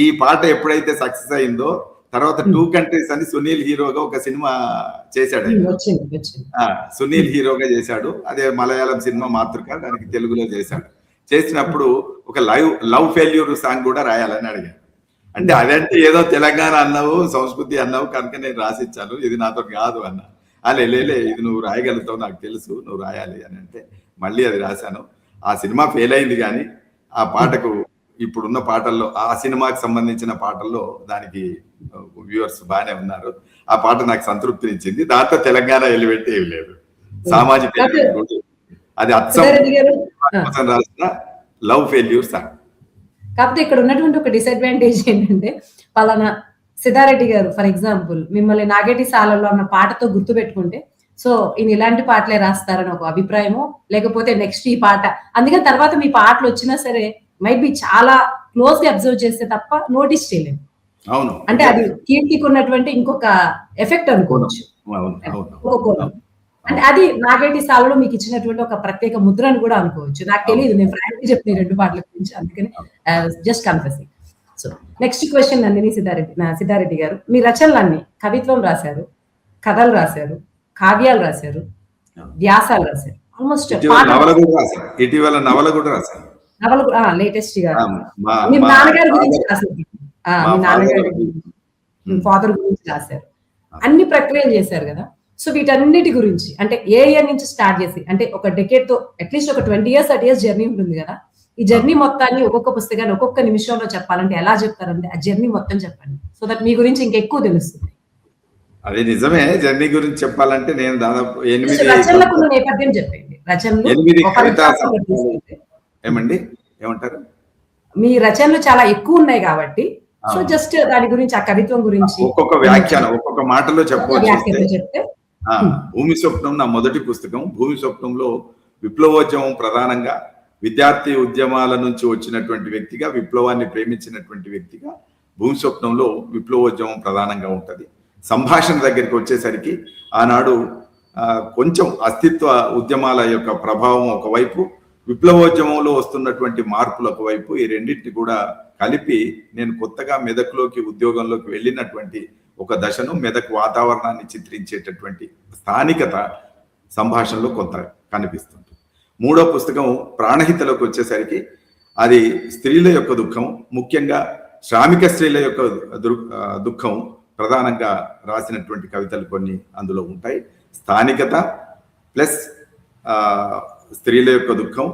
ఈ పాట ఎప్పుడైతే సక్సెస్ అయిందో తర్వాత 2 కంట్రీస్ అని సునీల్ హీరోగా ఒక సినిమా చేశాడు. సునీల్ హీరోగా చేశాడు. అదే మలయాళం సినిమా మాతృక, దానికి తెలుగులో చేశాడు. చేసినప్పుడు ఒక లవ్ ఫెయిల్యూర్ సాంగ్ కూడా రాయాలని అడిగాడు. అంటే అదంటే ఏదో తెలంగాణ అన్నావు, సంస్కృతి అన్నావు కనుక నేను రాసిచ్చాను, ఇది నాతో కాదు అన్నా. లేలే, ఇది నువ్వు రాయగలుగుతావు, నాకు తెలుసు, నువ్వు రాయాలి అని అంటే మళ్ళీ అది రాశాను. ఆ సినిమా ఫెయిల్ అయింది, కానీ ఆ పాటకు ఇప్పుడున్న పాటల్లో, ఆ సినిమాకి సంబంధించిన పాటల్లో దానికి వ్యూవర్స్ బాగానే ఉన్నారు. ఆ పాట నాకు సంతృప్తినిచ్చింది. దాంట్లో తెలంగాణ ఎలిమెంట్ ఏమి లేదు, సామాజిక అది అచ్చం రాసిన లవ్ ఫెయిల్యూర్ సాంగ్. కాకపోతే ఇక్కడ ఉన్నటువంటి ఒక డిసడ్వాంటేజ్ ఏంటంటే, పలానా సిద్ధారెడ్డి గారు ఫర్ ఎగ్జాంపుల్ మిమ్మల్ని నాగేటి సాలలో అన్న పాటతో గుర్తు పెట్టుకుంటే, సో ఈయన ఇలాంటి పాటలే రాస్తారని ఒక అభిప్రాయమో, లేకపోతే నెక్స్ట్ ఈ పాట, అందుకని తర్వాత మీ పాటలు వచ్చినా సరే మైట్ బి చాలా క్లోజ్ గా అబ్జర్వ్ చేస్తే తప్ప నోటీస్ చేయలేము. అవును, అంటే అది కీర్తికి ఉన్నటువంటి ఇంకొక ఎఫెక్ట్ అనుకోవచ్చు. అంటే అది నాగేటి సాలలో మీకు ఇచ్చినటువంటి ఒక ప్రత్యేక ముద్ర అని కూడా అనుకోవచ్చు. నాకు తెలియదు, నేను ఫ్రాంక్లీ చెప్పిన 2 పాటల గురించి, అందుకని just confessing. So next question Nandini Siddhareddy గారు, మీ రచనలన్నీ కవిత్వం రాశారు, కథలు రాశారు, కావ్యాలు రాశారు, వ్యాసాలు రాశారు, ఆల్మోస్ట్ ఇటీవల నవల కూడా రాశారు. నవలు లేటెస్ట్ గా మీ నాన్నగారి గురించి రాశారు, మీ నాన్నగారి ఫాదర్ గురించి రాశారు, అన్ని ప్రక్రియలు చేశారు కదా. సో వీటన్నిటి గురించి అంటే ఏ ఇయర్ నుంచి స్టార్ట్ చేసి, అంటే ఒక డెకేడ్ తో అట్లీస్ట్ ఒక 20 years 30 years జర్నీ ఉంటుంది కదా, ఈ జర్నీ మొత్తాన్ని ఒక్కొక్క పుస్తకాన్ని ఒక్కొక్క నిమిషంలో చెప్పాలంటే ఎలా చెప్తారంటే ఆ జర్నీ మొత్తం చెప్పండి, సో దట్ మీ గురించి ఇంకెక్కువ తెలుస్తుంది. అది నిజమే, జర్నీ గురించి చెప్పాలంటే నేను దాదాపు 8 రచనలకు నేపథ్యం చెప్పండి. రచనలు ఏమండి ఏమంటారు, మీ రచనలు చాలా ఎక్కువ ఉన్నాయి కాబట్టి, సో జస్ట్ దాని గురించి, ఆ కవిత్వం గురించి ఒక్కొక్క వ్యాఖ్యానం ఒక్కొక్క మాటలో చెప్పవచ్చు. చెప్తే భూమి స్వప్నం నా మొదటి పుస్తకం. భూమి స్వప్నంలో విప్లవోద్యమం ప్రధానంగా, విద్యార్థి ఉద్యమాల నుంచి వచ్చినటువంటి వ్యక్తిగా, విప్లవాన్ని ప్రేమించినటువంటి వ్యక్తిగా భూమి స్వప్నంలో విప్లవోద్యమం ప్రధానంగా ఉంటుంది. సంభాషణ దగ్గరికి వచ్చేసరికి ఆనాడు కొంచెం అస్తిత్వ ఉద్యమాల యొక్క ప్రభావం ఒకవైపు, విప్లవోద్యమంలో వస్తున్నటువంటి మార్పులు ఒకవైపు, ఈ రెండింటిని కూడా కలిపి నేను కొత్తగా మెదక్లోకి ఉద్యోగంలోకి వెళ్ళినటువంటి ఒక దశను, మెదక్ వాతావరణాన్ని చిత్రించేటటువంటి స్థానికత సంభాషణలో కొంత కనిపిస్తుంది. 3వ పుస్తకం ప్రాణహితలోకి వచ్చేసరికి అది స్త్రీల యొక్క దుఃఖం, ముఖ్యంగా శ్రామిక స్త్రీల యొక్క దుఃఖం ప్రధానంగా రాసినటువంటి కవితలు కొన్ని అందులో ఉంటాయి. స్థానికత ప్లస్ స్త్రీల యొక్క దుఃఖం.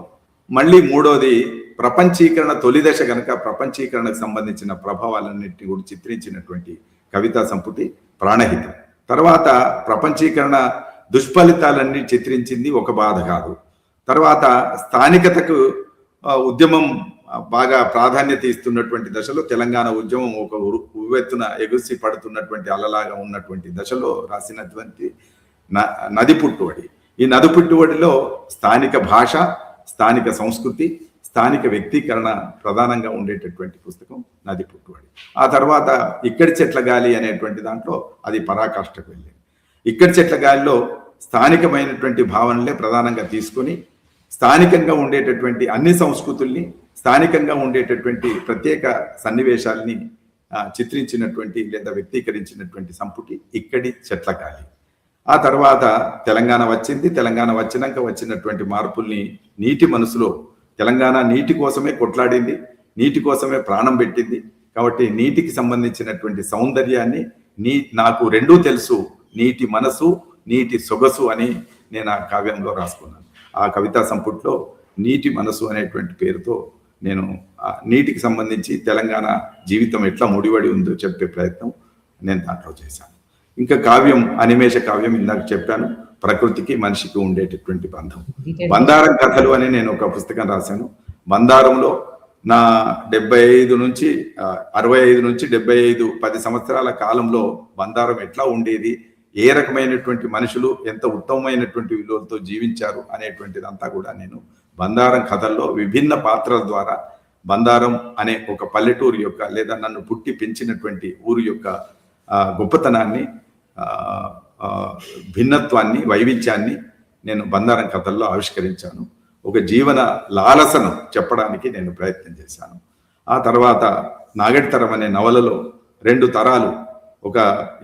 మళ్ళీ 3వది ప్రపంచీకరణ తొలి దశ కనుక ప్రపంచీకరణకు సంబంధించిన ప్రభావాలన్నింటినీ కూడా చిత్రించినటువంటి కవితా సంపుటి ప్రాణహిత. తర్వాత ప్రపంచీకరణ దుష్ఫలితాలన్నీ చిత్రించింది ఒక బాధ కాదు. తర్వాత స్థానికతకు ఉద్యమం బాగా ప్రాధాన్యత ఇస్తున్నటువంటి దశలో, తెలంగాణ ఉద్యమం ఒక ఉవ్వెత్తున ఎగుసి పడుతున్నటువంటి అలలాగా ఉన్నటువంటి దశలో రాసినటువంటి నది పుట్టువడి. ఈ నది పుట్టువడిలో స్థానిక భాష, స్థానిక సంస్కృతి, స్థానిక వ్యక్తీకరణ ప్రధానంగా ఉండేటటువంటి పుస్తకం నది పుట్టువడి. ఆ తర్వాత ఇక్కడి చెట్ల గాలి అనేటువంటి దాంట్లో అది పరాకాష్ఠకు వెళ్ళింది. ఇక్కడి చెట్ల గాలిలో స్థానికమైనటువంటి భావనలే ప్రధానంగా తీసుకొని స్థానికంగా ఉండేటటువంటి అన్ని సంస్కృతుల్ని స్థానికంగా ఉండేటటువంటి ప్రత్యేక సన్నివేశాల్ని చిత్రించినటువంటి లేదా వ్యక్తీకరించినటువంటి సంపుటి ఇక్కడి చెట్లకాలి. ఆ తర్వాత తెలంగాణ వచ్చింది. తెలంగాణ వచ్చినాక వచ్చినటువంటి మార్పుల్ని నీటి మనసులో, తెలంగాణ నీటి కోసమే కొట్లాడింది, నీటి కోసమే ప్రాణం పెట్టింది. కాబట్టి నీటికి సంబంధించినటువంటి సౌందర్యాన్ని నాకు రెండూ తెలుసు, నీటి మనసు, నీటి సొగసు అని నేను ఆ కావ్యంలో రాసుకున్నాను. ఆ కవితా సంపుట్లో నీటి మనసు అనేటువంటి పేరుతో నేను నీటికి సంబంధించి తెలంగాణ జీవితం ఎట్లా ముడిపడి ఉందో చెప్పే ప్రయత్నం నేను దాంట్లో చేశాను. ఇంకా కావ్యం, అనిమేష కావ్యం ఇందాక చెప్పాను, ప్రకృతికి మనిషికి ఉండేటటువంటి బంధం. బందారం కథలు అని నేను ఒక పుస్తకం రాశాను. బందారంలో నా 65 నుంచి 65 నుంచి 75 10 సంవత్సరాల కాలంలో బందారం ఎట్లా ఉండేది, ఏ రకమైనటువంటి మనుషులు ఎంత ఉత్తమమైనటువంటి విలువలతో జీవించారు అనేటువంటిదంతా కూడా నేను బందారం కథల్లో విభిన్న పాత్రల ద్వారా బందారం అనే ఒక పల్లెటూరు యొక్క లేదా నన్ను పుట్టి పెంచినటువంటి ఊరు యొక్క గొప్పతనాన్ని, భిన్నత్వాన్ని, వైవిధ్యాన్ని నేను బందారం కథల్లో ఆవిష్కరించాను. ఒక జీవన లాలసను చెప్పడానికి నేను ప్రయత్నం చేశాను. ఆ తర్వాత నాగటితరం అనే నవలలో 2 తరాలు, ఒక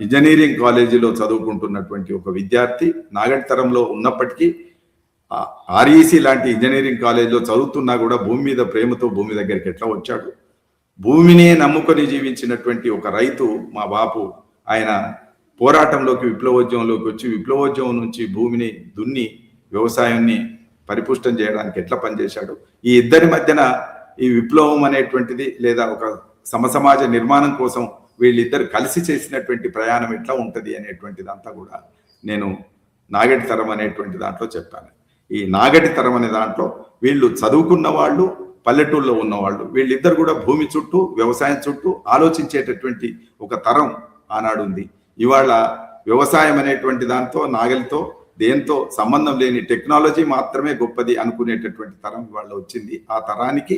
ఇంజనీరింగ్ కాలేజీలో చదువుకుంటున్నటువంటి ఒక విద్యార్థి నాగటితరంలో ఉన్నప్పటికీ ఆర్ఈసి లాంటి ఇంజనీరింగ్ కాలేజీలో చదువుతున్నా కూడా భూమి మీద ప్రేమతో భూమి దగ్గరికి ఎట్లా వచ్చాడు, భూమినే నమ్ముకొని జీవించినటువంటి ఒక రైతు మా బాపు, ఆయన పోరాటంలోకి విప్లవోద్యమంలోకి వచ్చి విప్లవోద్యమం నుంచి భూమిని దున్ని వ్యవసాయాన్ని పరిపుష్టం చేయడానికి ఎట్లా పనిచేశాడు, ఈ ఇద్దరి మధ్యన ఈ విప్లవం అనేటువంటిది లేదా ఒక సమసమాజ నిర్మాణం కోసం వీళ్ళిద్దరు కలిసి చేసినటువంటి ప్రయాణం ఎట్లా ఉంటుంది అనేటువంటిదంతా కూడా నేను నాగటి తరం అనేటువంటి దాంట్లో చెప్పాను. ఈ నాగటి తరం అనే దాంట్లో వీళ్ళు చదువుకున్న వాళ్ళు, పల్లెటూళ్ళలో ఉన్నవాళ్ళు, వీళ్ళిద్దరు కూడా భూమి చుట్టూ, వ్యవసాయం చుట్టూ ఆలోచించేటటువంటి ఒక తరం ఆనాడు ఉంది. ఇవాళ వ్యవసాయం అనేటువంటి దాంతో, నాగలితో, దేంతో సంబంధం లేని టెక్నాలజీ మాత్రమే గొప్పది అనుకునేటటువంటి తరం ఇవాళ వచ్చింది. ఆ తరానికి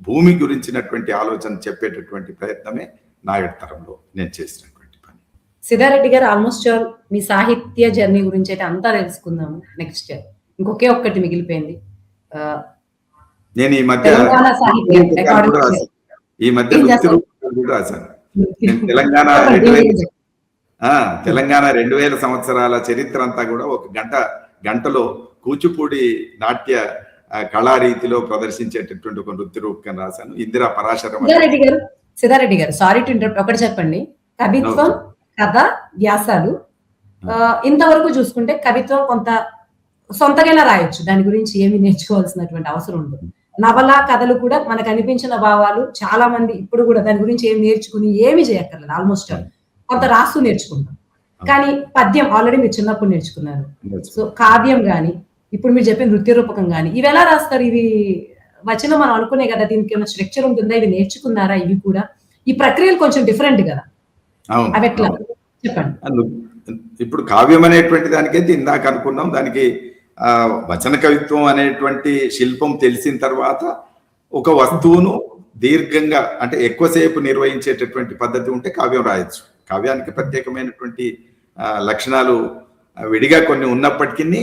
భూమి గురించినటువంటి ఆలోచన చెప్పేటటువంటి ప్రయత్నమే నాగటి తరంలో నేను చేసినటువంటి పని. సిద్ధారెడ్డి గారు, ఆల్మోస్ట్ మీ సాహిత్య జర్నీ గురించి అయితే అంతా తెలుసుకుందాము. నెక్స్ట్ ఇంకొకే ఒక్కటి మిగిలిపోయింది. నేను ఈ మధ్య రాశాను. తెలంగాణ 2000 సంవత్సరాల చరిత్ర అంతా కూడా ఒక గంటలో కూచిపూడి నాట్య కళారీతిలో ప్రదర్శించేటటువంటి ఒక నృత్య రూపకం రాశాను. ఇందిరా పరాశరం. సిద్ధారెడ్డి గారు, సారీ టు ఇంటరప్ట్, ఒకటి చెప్పండి. కవిత్వం, కథ, వ్యాసాలు, ఇంతవరకు చూసుకుంటే కవిత్వం కొంత సొంతగా రాయొచ్చు, దాని గురించి ఏమి నేర్చుకోవాల్సినటువంటి అవసరం ఉండదు. నవల, కథలు కూడా మనకు అనిపించిన భావాలు చాలా మంది ఇప్పుడు కూడా దాని గురించి ఏమి నేర్చుకుని ఏమి చేయక్కర్లేదు, ఆల్మోస్ట్ కొంత రాస్తూ నేర్చుకుంటాం. కానీ పద్యం ఆల్రెడీ మీరు చిన్నప్పుడు నేర్చుకున్నారు. సో కావ్యం గాని, ఇప్పుడు మీరు చెప్పిన నృత్య రూపకం గాని, ఇవి ఎలా రాస్తారు? ఇవి వచనం మనం అనుకునే కదా, దీనికి ఏమైనా స్ట్రక్చర్ ఉంటుందా? ఇవి నేర్చుకున్నారా? ఇవి కూడా ఈ ప్రక్రియలు కొంచెం డిఫరెంట్ కదా, అవి ఎట్లా చెప్పండి. ఇప్పుడు కావ్యం అనేటువంటి దానికైతే ఇందాక అనుకున్నాం, దానికి వచన కవిత్వం అనేటువంటి శిల్పం తెలిసిన తర్వాత ఒక వస్తువును దీర్ఘంగా అంటే ఎక్కువసేపు నిర్వహించేటటువంటి పద్ధతి ఉంటే కావ్యం రాయొచ్చు. కావ్యానికి ప్రత్యేకమైనటువంటి లక్షణాలు విడిగా కొన్ని ఉన్నప్పటికీ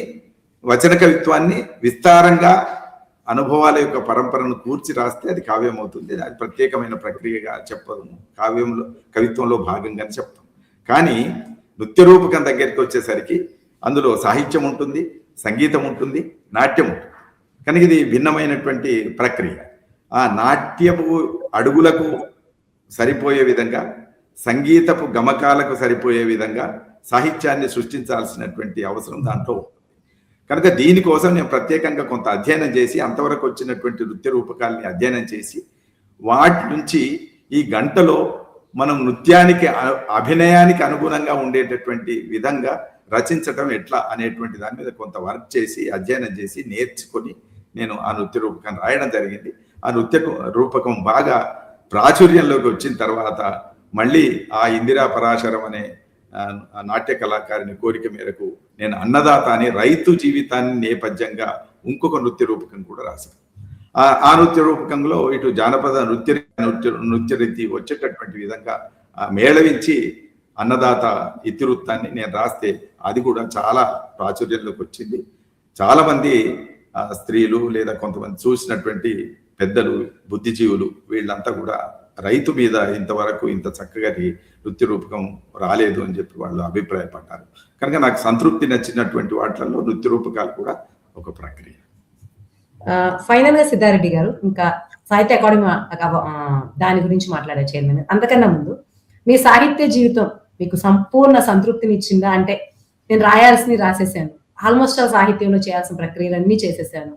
వచన కవిత్వాన్ని విస్తారంగా అనుభవాల యొక్క పరంపరను కూర్చి రాస్తే అది కావ్యం అవుతుంది. అది ప్రత్యేకమైన ప్రక్రియగా చెప్పము, కవిత్వంలో భాగంగానే చెప్తాం. కానీ నృత్య రూపకం దగ్గరికి వచ్చేసరికి అందులో సాహిత్యం ఉంటుంది, సంగీతం ఉంటుంది, నాట్యం ఉంటుంది. కనుక ఇది భిన్నమైనటువంటి ప్రక్రియ. ఆ నాట్యపు అడుగులకు సరిపోయే విధంగా, సంగీతపు గమకాలకు సరిపోయే విధంగా సాహిత్యాన్ని సృష్టించాల్సినటువంటి అవసరం దాంట్లో ఉంటుంది. కనుక దీనికోసం నేను ప్రత్యేకంగా కొంత అధ్యయనం చేసి, అంతవరకు వచ్చినటువంటి నృత్య రూపకాలని అధ్యయనం చేసి, వాటి నుంచి ఈ గంటలో మనం నృత్యానికి, అభినయానికి అనుగుణంగా ఉండేటటువంటి విధంగా రచించటం ఎట్లా అనేటువంటి దాని మీద కొంత వర్క్ చేసి, అధ్యయనం చేసి, నేర్చుకొని నేను ఆ నృత్య రూపకం రాయడం జరిగింది. ఆ నృత్య రూపకం బాగా ప్రాచుర్యంలోకి వచ్చిన తర్వాత మళ్ళీ ఆ ఇందిరా పరాశరం అనే నాట్య కళాకారిని కోరిక మేరకు నేను అన్నదాత అని రైతు జీవితాన్ని నేపథ్యంగా ఇంకొక నృత్య రూపకం కూడా రాశాను. ఆ నృత్య రూపకంలో ఇటు జానపద నృత్య రీతి వచ్చేటటువంటి విధంగా మేళవించి అన్నదాత ఇతివృత్తాన్ని నేను రాస్తే అది కూడా చాలా ప్రాచుర్యంలోకి వచ్చింది. చాలా మంది స్త్రీలు లేదా కొంతమంది చూసినటువంటి పెద్దలు, బుద్ధిజీవులు వీళ్ళంతా కూడా రైతు మీద ఇంతవరకు ఇంత చక్కగా నృత్య రూపకం రాలేదు అని చెప్పి వాళ్ళు అభిప్రాయపడ్డారు. కనుక నాకు సంతృప్తి నచ్చినటువంటి వాటిల్లో నృత్య రూపకాలు కూడా ఒక ప్రక్రియ. ఫైనల్ గా సిద్ధారెడ్డి గారు, ఇంకా సాహిత్య అకాడమీ దాని గురించి మాట్లాడే చైర్మన్, అంతకన్నా ముందు మీ సాహిత్య జీవితం మీకు సంపూర్ణ సంతృప్తిని ఇచ్చిందా? అంటే నేను రాయాల్సింది రాసేసాను, ఆల్మోస్ట్ సాహిత్యంలో చేయాల్సిన ప్రక్రియలన్నీ చేసేసాను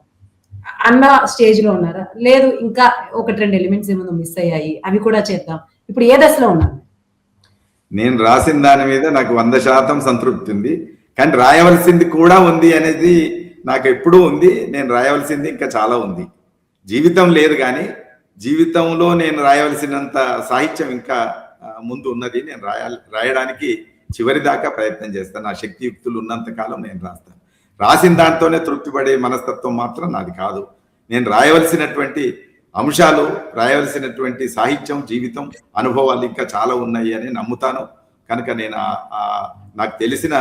అన్న స్టేజ్ లో ఉన్నారా? లేదు ఇంకా 1-2 ఎలిమెంట్స్ ఏమైనా మిస్ అయ్యాయి, అవి కూడా చేద్దాం, ఇప్పుడు ఏ దశలో ఉన్నారు? నేను రాసిన దాని మీద నాకు 100% సంతృప్తి ఉంది, కానీ రాయవలసింది కూడా ఉంది అనేది నాకు ఎప్పుడూ ఉంది. నేను రాయవలసింది ఇంకా చాలా ఉంది. జీవితం లేదు కానీ జీవితంలో నేను రాయవలసినంత సాహిత్యం ఇంకా ముందు ఉన్నది. నేను రాయడానికి చివరి దాకా ప్రయత్నం చేస్తాను. నా శక్తియుక్తులు ఉన్నంత కాలం నేను రాస్తాను. రాసిన దాంతోనే తృప్తిపడే మనస్తత్వం మాత్రం నాది కాదు. నేను రాయవలసినటువంటి అంశాలు, రాయవలసినటువంటి సాహిత్యం, జీవితం, అనుభవాలు ఇంకా చాలా ఉన్నాయి అని నమ్ముతాను. కనుక నేను నాకు తెలిసిన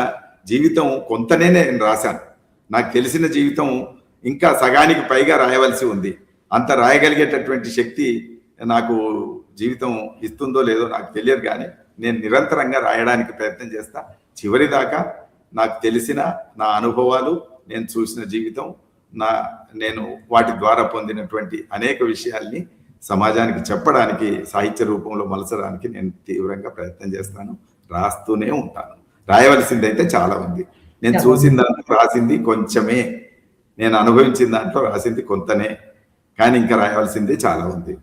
జీవితం కొంతనే నేను రాశాను. నాకు తెలిసిన జీవితం ఇంకా సగానికి పైగా రాయవలసి ఉంది. అంత రాయగలిగేటటువంటి శక్తి నాకు జీవితం ఇస్తుందో లేదో నాకు తెలియదు, కానీ నేను నిరంతరంగా రాయడానికి ప్రయత్నం చేస్తా. చివరి దాకా నాకు తెలిసిన నా అనుభవాలు, నేను చూసిన జీవితం, నేను వాటి ద్వారా పొందినటువంటి అనేక విషయాల్ని సమాజానికి చెప్పడానికి, సాహిత్య రూపంలో మలచడానికి నేను తీవ్రంగా ప్రయత్నం చేస్తాను. రాస్తూనే ఉంటాను. రాయవలసిందైతే చాలా ఉంది. నేను చూసిన దాంట్లో రాసింది కొంచెమే, నేను అనుభవించిన దాంట్లో రాసింది కొంతనే, కానీ ఇంకా రాయవలసింది చాలా ఉంది.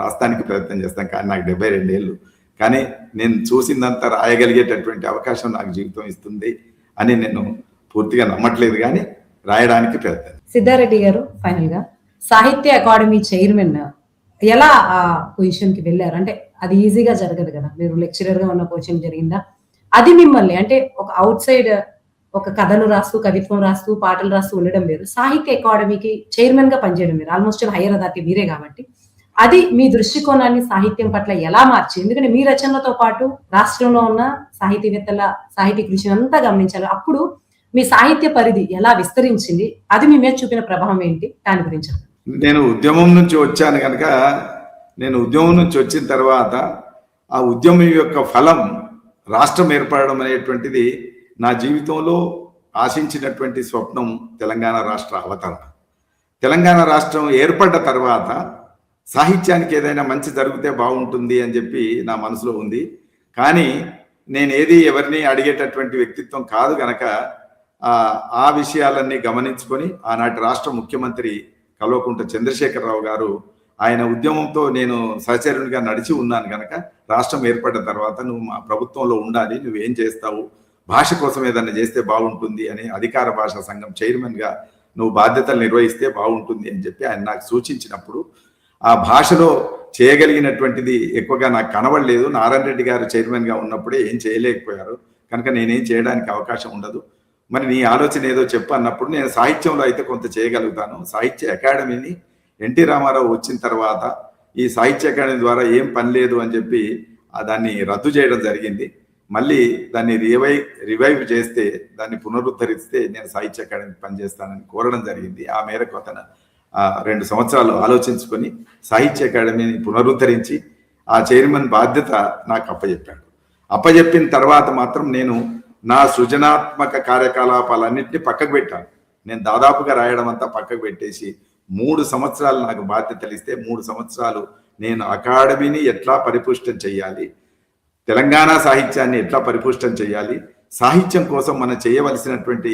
రాస్తానికి ప్రయత్నం చేస్తాను. కానీ నాకు 72 ఏళ్ళు, కానీ నేను చూసిందంతా రాయగలిగేటటువంటి అవకాశం నాకు జీవితం ఇస్తుంది అని నేను పూర్తిగా నమ్మట్లేదు, కానీ రాయడానికి ప్రయత్నం. సిద్ధారెడ్డి గారు, ఫైనల్ గా సాహిత్య అకాడమీ చైర్మన్ ఎలా ఆ పొజిషన్ కి వెళ్ళారు? అంటే అది ఈజీగా జరగదు కదా, మీరు లెక్చరర్ గా ఉన్న పొజిషన్ జరిగిందా? అది మిమ్మల్ని అంటే ఒక అవుట్ సైడ్ ఒక కథలు రాస్తూ, కవిత్వం రాస్తూ, పాటలు రాస్తూ ఉండడం వేరు, సాహిత్య అకాడమీకి చైర్మన్ గా పనిచేయడం వేరు. ఆల్మోస్ట్ హైయర్ అథారిటీ మీరే కాబట్టి అది మీ దృష్టికోణాన్ని సాహిత్యం పట్ల ఎలా మార్చి, ఎందుకంటే మీ రచనలతో పాటు రాష్ట్రంలో ఉన్న సాహితీవేత్తల సాహితీ కృషిని అంతా గమనించాలి. అప్పుడు మీ సాహిత్య పరిధి ఎలా విస్తరించింది, అది మీ మీద చూపిన ప్రభావం ఏంటి, దాని గురించి? నేను ఉద్యమం నుంచి వచ్చాను కనుక, నేను ఉద్యమం నుంచి వచ్చిన తర్వాత ఆ ఉద్యమం యొక్క ఫలం రాష్ట్రం ఏర్పడడం అనేటువంటిది నా జీవితంలో ఆశించినటువంటి స్వప్నం తెలంగాణ రాష్ట్ర అవతరణ. తెలంగాణ రాష్ట్రం ఏర్పడ్డ తర్వాత సాహిత్యానికి ఏదైనా మంచి జరిగితే బాగుంటుంది అని చెప్పి నా మనసులో ఉంది. కానీ నేను ఎవరిని అడిగేటటువంటి వ్యక్తిత్వం కాదు కనుక ఆ విషయాలన్నీ గమనించుకొని ఆనాటి రాష్ట్ర ముఖ్యమంత్రి కల్వకుంట్ల చంద్రశేఖరరావు గారు, ఆయన ఉద్యమంతో నేను సహచరునిగా నడిచి ఉన్నాను కనుక రాష్ట్రం ఏర్పడ్డ తర్వాత నువ్వు మా ప్రభుత్వంలో ఉండాలి, నువ్వేం చేస్తావు, భాష కోసం ఏదన్నా చేస్తే బాగుంటుంది అని అధికార భాషా సంఘం చైర్మన్గా నువ్వు బాధ్యతలు నిర్వహిస్తే బాగుంటుంది అని చెప్పి ఆయన నాకు సూచించినప్పుడు ఆ భాషలో చేయగలిగినటువంటిది ఎక్కువగా నాకు కనబడలేదు. నారాయణ రెడ్డి గారు చైర్మన్గా ఉన్నప్పుడే ఏం చేయలేకపోయారు కనుక నేనేం చేయడానికి అవకాశం ఉండదు. మరి నీ ఆలోచన ఏదో చెప్పు అన్నప్పుడు నేను సాహిత్యంలో అయితే కొంత చేయగలుగుతాను. సాహిత్య అకాడమీని ఎన్టీ రామారావు వచ్చిన తర్వాత ఈ సాహిత్య అకాడమీ ద్వారా ఏం పని లేదు అని చెప్పి దాన్ని రద్దు చేయడం జరిగింది. మళ్ళీ దాన్ని రివైవ్ చేస్తే, దాన్ని పునరుద్ధరిస్తే నేను సాహిత్య అకాడమీ పనిచేస్తానని కోరడం జరిగింది. ఆ మేరకు అతను 2 సంవత్సరాలు ఆలోచించుకొని సాహిత్య అకాడమీని పునరుద్ధరించి ఆ చైర్మన్ బాధ్యత నాకు అప్పచెప్పాడు. అప్పచెప్పిన తర్వాత మాత్రం నేను నా సృజనాత్మక కార్యకలాపాలన్నింటినీ పక్కకు పెట్టాను. నేను దాదాపుగా రాయడం అంతా పక్కకు పెట్టేసి 3 సంవత్సరాలు నాకు బాధ్యతలు ఇస్తే 3 సంవత్సరాలు నేను అకాడమీని ఎట్లా పరిపుష్టం చేయాలి, తెలంగాణ సాహిత్యాన్ని ఎట్లా పరిపుష్టం చేయాలి, సాహిత్యం కోసం మనం చేయవలసినటువంటి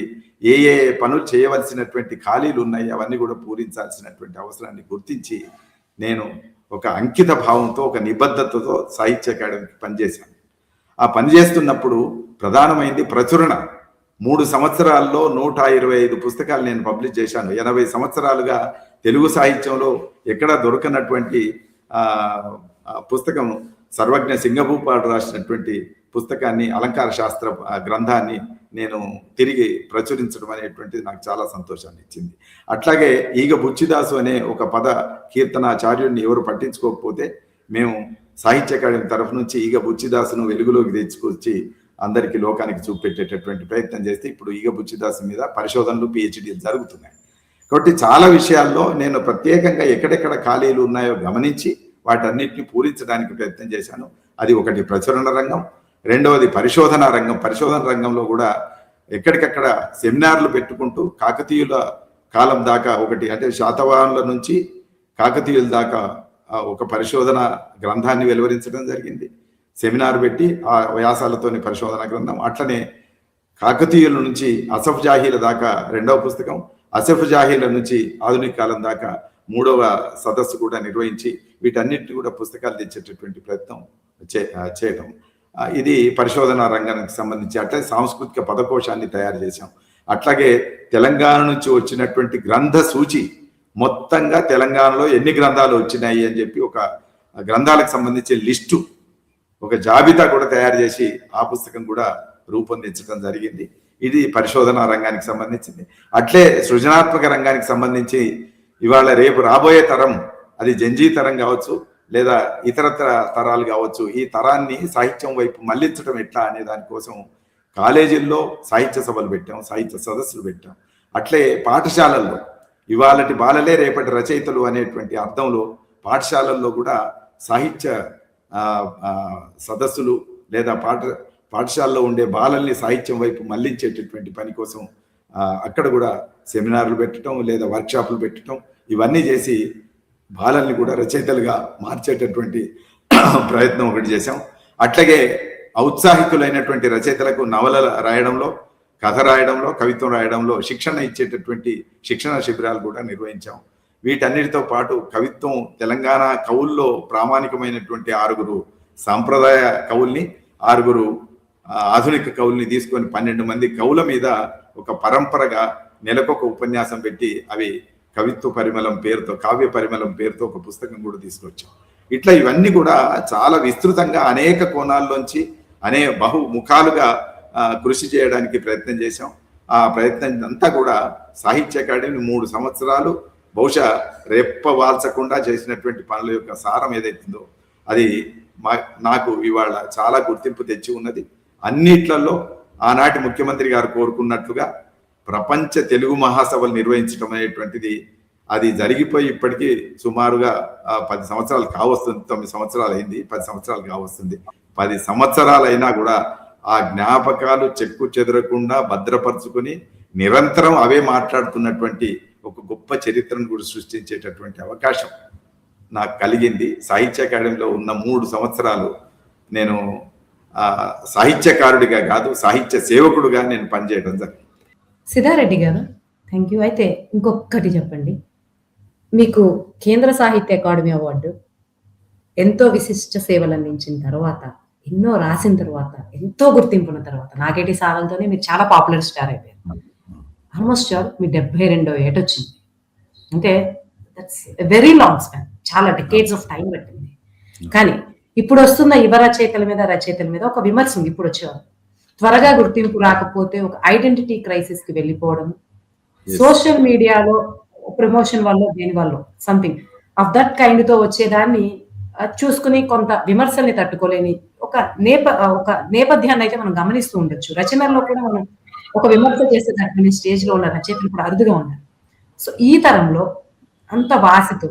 ఏ పనులు చేయవలసినటువంటి ఖాళీలు ఉన్నాయి అవన్నీ కూడా పూరించాల్సినటువంటి అవసరాన్ని గుర్తించి నేను ఒక అంకిత భావంతో, ఒక నిబద్ధతతో సాహిత్య అకాడమీకి పనిచేశాను. ఆ పనిచేస్తున్నప్పుడు ప్రధానమైంది ప్రచురణ. 3 సంవత్సరాల్లో 125 పుస్తకాలు నేను పబ్లిష్ చేశాను. 80 సంవత్సరాలుగా తెలుగు సాహిత్యంలో ఎక్కడా దొరకనటువంటి పుస్తకం సర్వజ్ఞ సింగభూపాడు రాసినటువంటి పుస్తకాన్ని, అలంకార శాస్త్ర గ్రంథాన్ని నేను తిరిగి ప్రచురించడం అనేటువంటిది నాకు చాలా సంతోషాన్ని ఇచ్చింది. అట్లాగే ఈగ బుచ్చిదాసు అనే ఒక పద కీర్తనాచార్యుడిని ఎవరు పట్టించుకోకపోతే మేము సాహిత్య అకాడమీ తరఫు నుంచి ఈగ బుచ్చిదాసును వెలుగులోకి తెచ్చుకొచ్చి అందరికీ లోకానికి చూపెట్టేటటువంటి ప్రయత్నం చేస్తే ఇప్పుడు ఈగ బుచ్చిదాసు మీద పరిశోధనలు, PhDలు జరుగుతున్నాయి. కాబట్టి చాలా విషయాల్లో నేను ప్రత్యేకంగా ఎక్కడెక్కడ ఖాళీలు ఉన్నాయో గమనించి వాటన్నిటిని పూరించడానికి ప్రయత్నం చేశాను. అది ఒకటి ప్రచురణ రంగం, రెండవది పరిశోధన రంగం. పరిశోధన రంగంలో కూడా ఎక్కడికక్కడ సెమినార్లు పెట్టుకుంటూ కాకతీయుల కాలం దాకా ఒకటి అంటే శాతవాహనుల నుంచి కాకతీయుల దాకా ఒక పరిశోధన గ్రంథాన్ని వెలువరించడం జరిగింది. సెమినార్ పెట్టి ఆ వ్యాసాలతోని పరిశోధన గ్రంథం. అట్లనే కాకతీయుల నుంచి అసఫ్ జాహీల దాకా రెండవ పుస్తకం, అసఫ్ జాహీల నుంచి ఆధునిక కాలం దాకా మూడవ సదస్సు కూడా నిర్వహించి వీటన్నిటిని కూడా పుస్తకాలు తెచ్చేటటువంటి ప్రయత్నం చేయడం. ఇది పరిశోధన రంగానికి సంబంధించి. అట్లే సాంస్కృతిక పదకోశాన్ని తయారు చేశాం. అట్లాగే తెలంగాణ నుంచి వచ్చినటువంటి గ్రంథ సూచి మొత్తంగా తెలంగాణలో ఎన్ని గ్రంథాలు వచ్చినాయి అని చెప్పి ఒక గ్రంథాలకు సంబంధించి లిస్టు, ఒక జాబితా కూడా తయారు చేసి ఆ పుస్తకం కూడా రూపొందించడం జరిగింది. ఇది పరిశోధన రంగానికి సంబంధించింది. అట్లే సృజనాత్మక రంగానికి సంబంధించి ఇవాళ రేపు రాబోయే తరం, అది జంజీ తరం కావచ్చు లేదా ఇతరత్ర తరాలు కావచ్చు, ఈ తరాన్ని సాహిత్యం వైపు మళ్లించడం ఎట్లా అనే దానికోసం కాలేజీల్లో సాహిత్య సభలు పెట్టాం, సాహిత్య సదస్సులు పెట్టాం. అట్లే పాఠశాలల్లో ఇవాళటి బాలలే రేపటి రచయితలు అనేటువంటి అర్థంలో పాఠశాలల్లో కూడా సాహిత్య సదస్సులు లేదా పాఠశాలలో ఉండే బాలల్ని సాహిత్యం వైపు మళ్లించేటటువంటి పని కోసం అక్కడ కూడా సెమినార్లు పెట్టడం లేదా వర్క్షాపులు పెట్టడం, ఇవన్నీ చేసి బాలల్ని కూడా రచయితలుగా మార్చేటటువంటి ప్రయత్నం ఒకటి చేశాం. అట్లాగే ఔత్సాహికులైనటువంటి రచయితలకు నవల రాయడంలో, కథ రాయడంలో, కవిత్వం రాయడంలో శిక్షణ ఇచ్చేటటువంటి శిక్షణ శిబిరాలు కూడా నిర్వహించాం. వీటన్నిటితో పాటు కవిత్వం తెలంగాణ కవుల్లో ప్రామాణికమైనటువంటి 6 సాంప్రదాయ కవుల్ని, 6 ఆధునిక కవుల్ని తీసుకొని 12 మంది కవుల మీద ఒక పరంపరగా నెలకొక ఉపన్యాసం పెట్టి అవి కవిత్వ పరిమళం పేరుతో, కావ్య పరిమళం పేరుతో ఒక పుస్తకం కూడా తీసుకొచ్చాం. ఇట్లా ఇవన్నీ కూడా చాలా విస్తృతంగా అనేక కోణాల్లోంచి బహుముఖాలుగా కృషి చేయడానికి ప్రయత్నం చేశాం. ఆ ప్రయత్నం అంతా కూడా సాహిత్య అకాడమీ 3 సంవత్సరాలు బహుశా రెప్పవాల్చకుండా చేసినటువంటి పనుల యొక్క సారం ఏదైతుందో అది నాకు ఇవాళ చాలా గుర్తింపు తెచ్చి ఉన్నది. అన్నిట్లలో ఆనాటి ముఖ్యమంత్రి గారు కోరుకున్నట్లుగా ప్రపంచ తెలుగు మహాసభలు నిర్వహించడం అనేటువంటిది అది జరిగిపోయి ఇప్పటికీ సుమారుగా 10 సంవత్సరాలు కావస్తుంది. 9 సంవత్సరాలు అయింది, 10 సంవత్సరాలు కావస్తుంది. 10 సంవత్సరాలైనా కూడా ఆ జ్ఞాపకాలు చెక్కు చెదరకుండా భద్రపరుచుకుని నిరంతరం అవే మాట్లాడుతున్నటువంటి ఒక గొప్ప చరిత్రను కూడా సృష్టించేటటువంటి అవకాశం నాకు కలిగింది. సాహిత్య అకాడమీలో ఉన్న 3 సంవత్సరాలు నేను సాహిత్యకారుడిగా కాదు, సాహిత్య సేవకుడుగా నేను పనిచేయడం జరిగింది. సిద్ధారెడ్డి గారు, థ్యాంక్ యూ. అయితే ఇంకొకటి చెప్పండి, మీకు కేంద్ర సాహిత్య అకాడమీ అవార్డు ఎంతో విశిష్ట సేవలు అందించిన తర్వాత, ఎన్నో రాసిన తర్వాత, ఎంతో గుర్తింపున్న తర్వాత, నాగేటి సావలతోనే మీరు చాలా పాపులర్ స్టార్ అయిపోయారు. ఆల్మోస్ట్ మీ 72వ ఏట వచ్చింది. అంటే దట్స్ వెరీ లాంగ్ స్పాన్, చాలా డెకేడ్స్ ఆఫ్ టైం పట్టింది. కానీ ఇప్పుడు వస్తున్న యువ రచయితల మీద ఒక విమర్శ ఉంది. ఇప్పుడు వచ్చేవారు త్వరగా గుర్తింపు రాకపోతే ఒక ఐడెంటిటీ క్రైసిస్ కి వెళ్ళిపోవడం, సోషల్ మీడియాలో ప్రమోషన్ వల్ల దేని వల్ల సంథింగ్ ఆఫ్ దట్ కైండ్ తో వచ్చేదాన్ని చూసుకుని కొంత విమర్శల్ని తట్టుకోలేని ఒక నేపథ్యాన్ని అయితే మనం గమనిస్తూ ఉండొచ్చు. రచనల్లో కూడా మనం ఒక విమర్శ చేసేదాన్ని స్టేజ్ లో ఉన్న రచయితలు కూడా అరుదుగా ఉన్నారు. సో ఈ తరంలో అంత వాసితో,